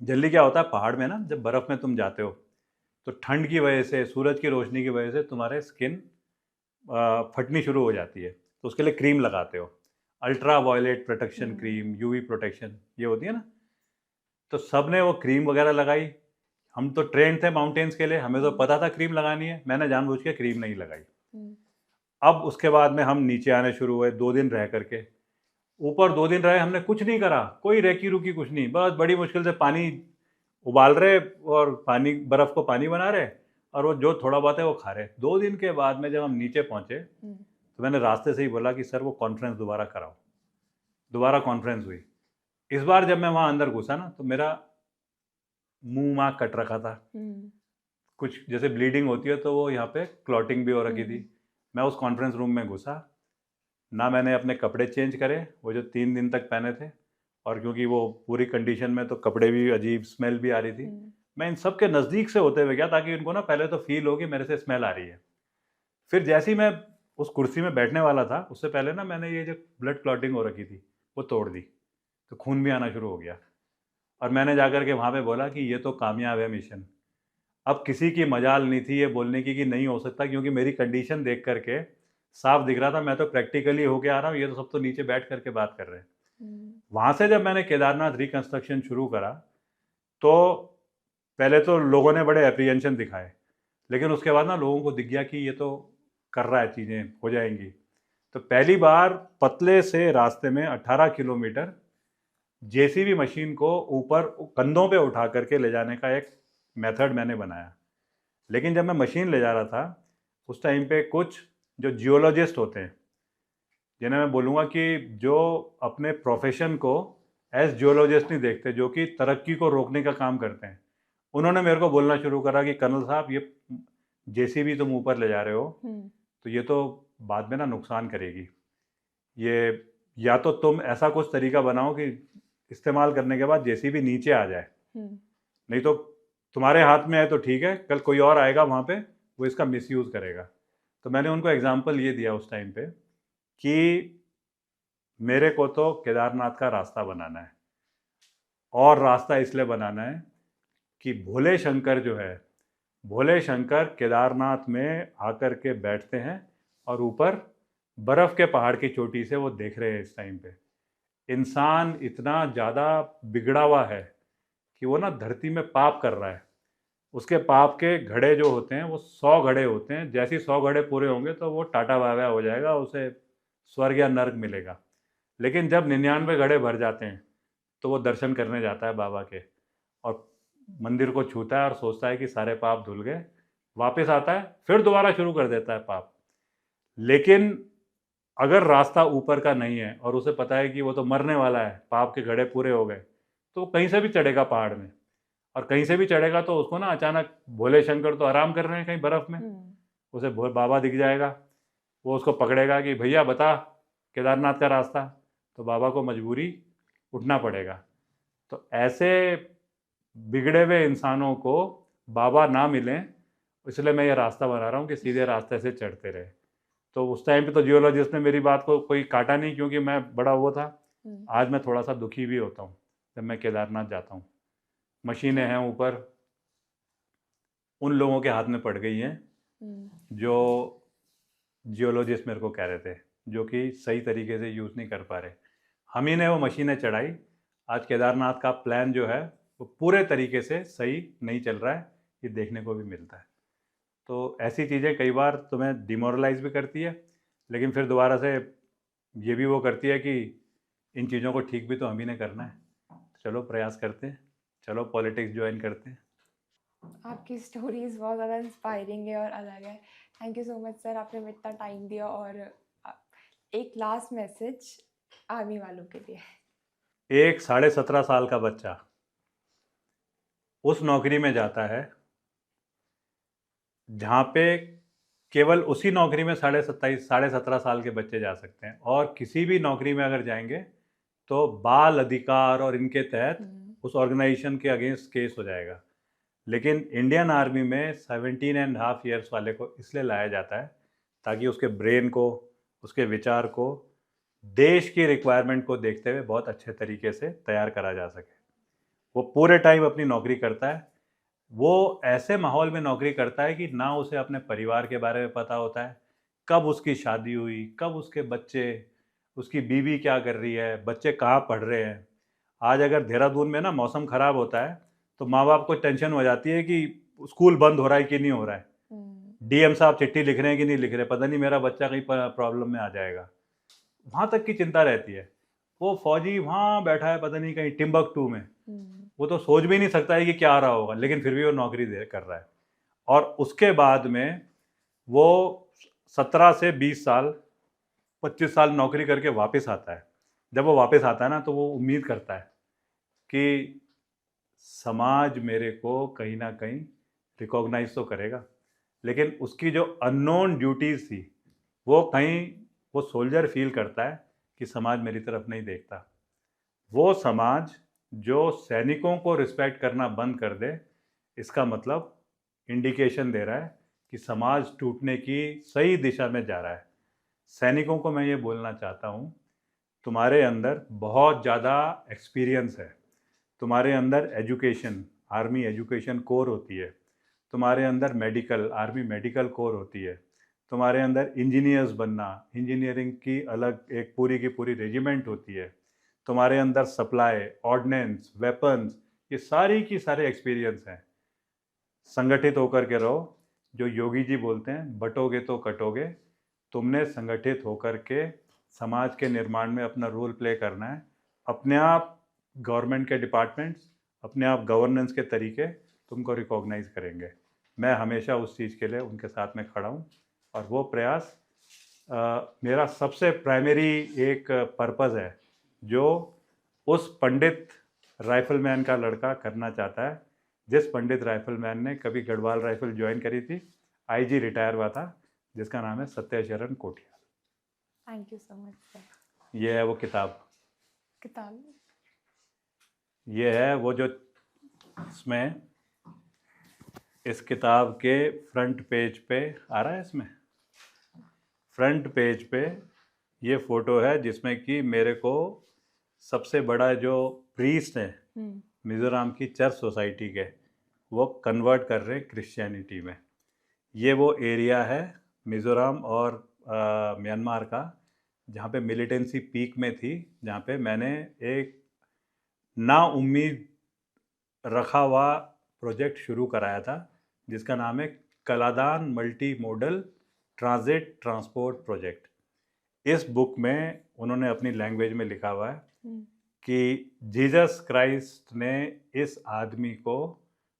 जल्दी क्या होता है पहाड़ में ना, जब बर्फ़ में तुम जाते हो तो ठंड की वजह से, सूरज की रोशनी की वजह से तुम्हारे स्किन फटनी शुरू हो जाती है। तो उसके लिए क्रीम लगाते हो, ultra violet protection cream, UV protection, ये होती है ना। तो सब ने वो क्रीम वगैरह लगाई। हम तो ट्रेन थे माउंटेन्स के लिए, हमें तो पता था क्रीम लगानी है, मैंने जानबूझ के क्रीम नहीं लगाई। अब उसके बाद में हम नीचे आने शुरू हुए 2 दिन रह करके। ऊपर 2 दिन रहे, हमने कुछ नहीं करा, कोई रेकी रुकी कुछ नहीं, बस बड़ी मुश्किल से पानी उबाल रहे और पानी, बर्फ़ को पानी बना रहे, और वो जो थोड़ा बहुत है वो खा रहे। 2 दिन के बाद में जब हम नीचे पहुँचे तो मैंने रास्ते से ही बोला कि सर वो कॉन्फ्रेंस दोबारा कराओ। दोबारा कॉन्फ्रेंस हुई। इस बार जब मैं वहाँ अंदर घुसा ना, तो मेरा मुंह वहाँ कट रखा था, कुछ जैसे ब्लीडिंग होती है तो वो यहाँ पे क्लॉटिंग भी हो रखी थी। मैं उस कॉन्फ्रेंस रूम में घुसा ना, मैंने अपने कपड़े चेंज करे वो जो 3 दिन तक पहने थे, और क्योंकि वो पूरी कंडीशन में तो कपड़े भी अजीब, स्मेल भी आ रही थी। मैं इन सब के नज़दीक से होते हुए गया ताकि इनको ना पहले तो फील हो कि मेरे से स्मेल आ रही है। फिर जैसे ही मैं उस कुर्सी में बैठने वाला था, उससे पहले ना मैंने ये जो ब्लड क्लॉटिंग हो रखी थी वो तोड़ दी, तो खून भी आना शुरू हो गया। और मैंने जाकर के वहाँ पे बोला कि ये तो कामयाब है मिशन। अब किसी की मजाल नहीं थी ये बोलने की कि नहीं हो सकता, क्योंकि मेरी कंडीशन देख करके साफ दिख रहा था मैं तो प्रैक्टिकली होके आ रहा हूँ, ये तो सब तो नीचे बैठ करके बात कर रहे हैं। वहाँ से जब मैंने केदारनाथ रिकंस्ट्रक्शन शुरू करा तो पहले तो लोगों ने बड़े एप्रीहेंशन दिखाए, लेकिन उसके बाद ना लोगों को दिख गया कि ये तो कर रहा है, चीज़ें हो जाएंगी। तो पहली बार पतले से रास्ते में 18 किलोमीटर जेसीबी मशीन को ऊपर कंधों पे उठा करके ले जाने का एक मेथड मैंने बनाया। लेकिन जब मैं मशीन ले जा रहा था उस टाइम पे कुछ जो जियोलॉजिस्ट होते हैं, जिन्हें मैं बोलूँगा कि जो अपने प्रोफेशन को एज जियोलॉजिस्ट नहीं देखते, जो कि तरक्की को रोकने का काम करते हैं, उन्होंने मेरे को बोलना शुरू करा कि कर्नल साहब ये जेसीबी तुम ऊपर ले जा रहे हो तो ये तो बाद में ना नुकसान करेगी, ये या तो तुम ऐसा कुछ तरीका बनाओ कि इस्तेमाल करने के बाद जेसीबी नीचे आ जाए, नहीं तो तुम्हारे हाथ में है तो ठीक है, कल कोई और आएगा वहाँ पे वो इसका मिसयूज़ करेगा। तो मैंने उनको एग्जांपल ये दिया उस टाइम पे कि मेरे को तो केदारनाथ का रास्ता बनाना है, और रास्ता इसलिए बनाना है कि भोले शंकर जो है, भोले शंकर केदारनाथ में आकर के बैठते हैं और ऊपर बर्फ़ के पहाड़ की चोटी से वो देख रहे हैं इस टाइम पे। इंसान इतना ज़्यादा बिगड़ा हुआ है कि वो ना धरती में पाप कर रहा है। उसके पाप के घड़े जो होते हैं वो 100 घड़े होते हैं, जैसे ही 100 घड़े पूरे होंगे तो वो टाटा बाय बाय हो जाएगा, उसे स्वर्ग या नर्क मिलेगा। लेकिन जब 99 घड़े भर जाते हैं तो वो दर्शन करने जाता है बाबा के, और मंदिर को छूता है और सोचता है कि सारे पाप धुल गए, वापस आता है, फिर दोबारा शुरू कर देता है पाप। लेकिन अगर रास्ता ऊपर का नहीं है और उसे पता है कि वो तो मरने वाला है, पाप के घड़े पूरे हो गए, तो वो कहीं से भी चढ़ेगा पहाड़ में, और कहीं से भी चढ़ेगा तो उसको ना अचानक भोले शंकर तो आराम कर रहे हैं कहीं बर्फ में, उसे बाबा दिख जाएगा, वो उसको पकड़ेगा कि भैया बता केदारनाथ का रास्ता, तो बाबा को मजबूरी उठना पड़ेगा। तो ऐसे बिगड़े हुए इंसानों को बाबा ना मिलें, इसलिए मैं ये रास्ता बना रहा हूँ कि सीधे रास्ते से चढ़ते रहे। तो उस टाइम पे तो जियोलॉजिस्ट ने मेरी बात को कोई काटा नहीं, क्योंकि मैं बड़ा वो था। आज मैं थोड़ा सा दुखी भी होता हूँ जब मैं केदारनाथ जाता हूँ। मशीनें हैं ऊपर, उन लोगों के हाथ में पड़ गई हैं जो जियोलॉजिस्ट मेरे को कह रहे थे, जो कि सही तरीके से यूज़ नहीं कर पा रहे। हम ही ने वो मशीनें चढ़ाई। आज केदारनाथ का प्लान जो है वो पूरे तरीके से सही नहीं चल रहा है, ये देखने को भी मिलता है। तो ऐसी चीज़ें कई बार तुम्हें डिमोरलाइज भी करती है, लेकिन फिर दोबारा से ये भी वो करती है कि इन चीज़ों को ठीक भी तो हम ही ने करना है, चलो प्रयास करते हैं, चलो पॉलिटिक्स ज्वाइन करते हैं। आपकी स्टोरीज बहुत ज़्यादा इंस्पायरिंग है और अलग है। Thank you so much sir, आपने हमें इतना टाइम दिया। और एक लास्ट मैसेज आर्मी वालों के लिए। एक 17.5 साल का बच्चा उस नौकरी में जाता है जहाँ पे केवल उसी नौकरी में 17.5 साल के बच्चे जा सकते हैं, और किसी भी नौकरी में अगर जाएंगे तो बाल अधिकार और इनके तहत उस ऑर्गेनाइजेशन के अगेंस्ट केस हो जाएगा। लेकिन इंडियन आर्मी में 17.5 ईयर्स वाले को इसलिए लाया जाता है ताकि उसके ब्रेन को, उसके विचार को देश की रिक्वायरमेंट को देखते हुए बहुत अच्छे तरीके से तैयार करा जा सके। वो पूरे टाइम अपनी नौकरी करता है, वो ऐसे माहौल में नौकरी करता है कि ना उसे अपने परिवार के बारे में पता होता है, कब उसकी शादी हुई, कब उसके बच्चे, उसकी बीवी क्या कर रही है, बच्चे कहाँ पढ़ रहे हैं। आज अगर देहरादून में ना मौसम ख़राब होता है तो माँ बाप को टेंशन हो जाती है कि स्कूल बंद हो रहा है कि नहीं हो रहा है, डीएम साहब चिट्ठी लिख रहे हैं कि नहीं लिख रहे, पता नहीं मेरा बच्चा कहीं प्रॉब्लम में आ जाएगा, वहाँ तक की चिंता रहती है। वो फौजी वहाँ बैठा है पता नहीं कहीं टिम्बकटू में, वो तो सोच भी नहीं सकता है कि क्या आ रहा होगा, लेकिन फिर भी वो नौकरी दे कर रहा है। और उसके बाद में वो 17 से 20 साल 25 साल नौकरी करके वापस आता है। जब वो वापस आता है ना तो वो उम्मीद करता है कि समाज मेरे को कहीं ना कहीं रिकॉग्नाइज तो करेगा, लेकिन उसकी जो अननोन ड्यूटीज़ थी वो कहीं, वो सोल्जर फील करता है कि समाज मेरी तरफ नहीं देखता। वो समाज जो सैनिकों को रिस्पेक्ट करना बंद कर दे, इसका मतलब इंडिकेशन दे रहा है कि समाज टूटने की सही दिशा में जा रहा है। सैनिकों को मैं ये बोलना चाहता हूँ, तुम्हारे अंदर बहुत ज़्यादा एक्सपीरियंस है, तुम्हारे अंदर एजुकेशन, आर्मी एजुकेशन कोर होती है, तुम्हारे अंदर मेडिकल, आर्मी मेडिकल कोर होती है, तुम्हारे अंदर इंजीनियर्स बनना, इंजीनियरिंग की अलग एक पूरी की पूरी रेजिमेंट होती है, तुम्हारे अंदर सप्लाई, ऑर्डिनेंस, वेपन्स, ये सारी की सारे एक्सपीरियंस हैं। संगठित होकर के रहो, जो योगी जी बोलते हैं बटोगे तो कटोगे। तुमने संगठित होकर के समाज के निर्माण में अपना रोल प्ले करना है। अपने आप गवर्नमेंट के डिपार्टमेंट्स, अपने आप गवर्नेंस के तरीके तुमको रिकॉग्नाइज करेंगे। मैं हमेशा उस चीज़ के लिए उनके साथ में खड़ा हूँ, और वो प्रयास मेरा सबसे प्राइमरी एक पर्पज़ है जो उस पंडित राइफलमैन का लड़का करना चाहता है, जिस पंडित राइफलमैन ने कभी गढ़वाल राइफल ज्वाइन करी थी, आईजी रिटायर हुआ था, जिसका नाम है Satyasharan Kothia. Thank you so much sir. ये है वो किताब, ये है वो जो इसमें, इस किताब के फ्रंट पेज पे आ रहा है, इसमें फ्रंट पेज पे ये फ़ोटो है जिसमें कि मेरे को सबसे बड़ा जो प्रीस्ट है मिज़ोरम की चर्च सोसाइटी के, वो कन्वर्ट कर रहे क्रिश्चियनिटी में। ये वो एरिया है मिज़ोरम और म्यांमार का जहाँ पे मिलिटेंसी पीक में थी, जहाँ पे मैंने एक नाउम्मीद रखा हुआ प्रोजेक्ट शुरू कराया था जिसका नाम है Kaladan multi modal transit transport project. इस बुक में उन्होंने अपनी लैंग्वेज में लिखा हुआ है कि जीसस क्राइस्ट ने इस आदमी को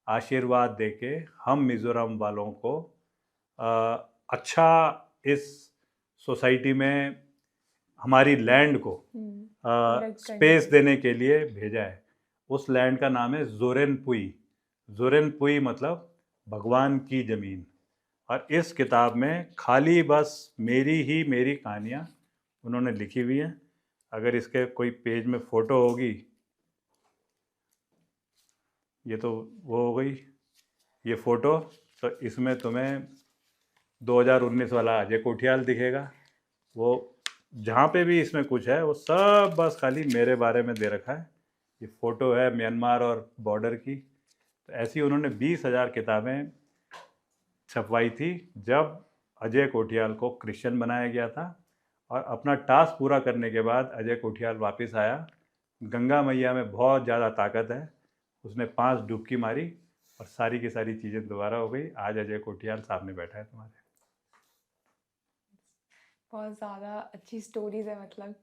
आशीर्वाद देके हम मिज़ोरम वालों को अच्छा इस सोसाइटी में हमारी लैंड को स्पेस देने के लिए भेजा है। उस लैंड का नाम है जोरेनपुई। जोरेनपुई मतलब भगवान की ज़मीन। और इस किताब में खाली बस मेरी कहानियाँ उन्होंने लिखी हुई हैं। अगर इसके कोई पेज में फ़ोटो होगी, ये तो वो हो गई ये फ़ोटो, तो इसमें तुम्हें 2019 वाला अजय कोठियाल दिखेगा। वो जहाँ पे भी इसमें कुछ है वो सब बस खाली मेरे बारे में दे रखा है। ये फ़ोटो है म्यांमार और बॉर्डर की। तो ऐसी उन्होंने 20,000 किताबें छपवाई थी जब अजय कोठियाल को क्रिश्चियन बनाया गया था। और अपना टास्क पूरा करने के बाद अजय कोठियाल वापस आया। गंगा मैया में बहुत ज़्यादा ताकत है, उसने 5 डुबकी मारी और सारी की सारी चीज़ें दोबारा हो गई। आज अजय कोठियाल सामने बैठा है तुम्हारे। बहुत ज़्यादा अच्छी स्टोरीज है मतलब।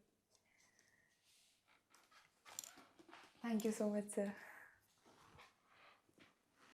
Thank you so much sir.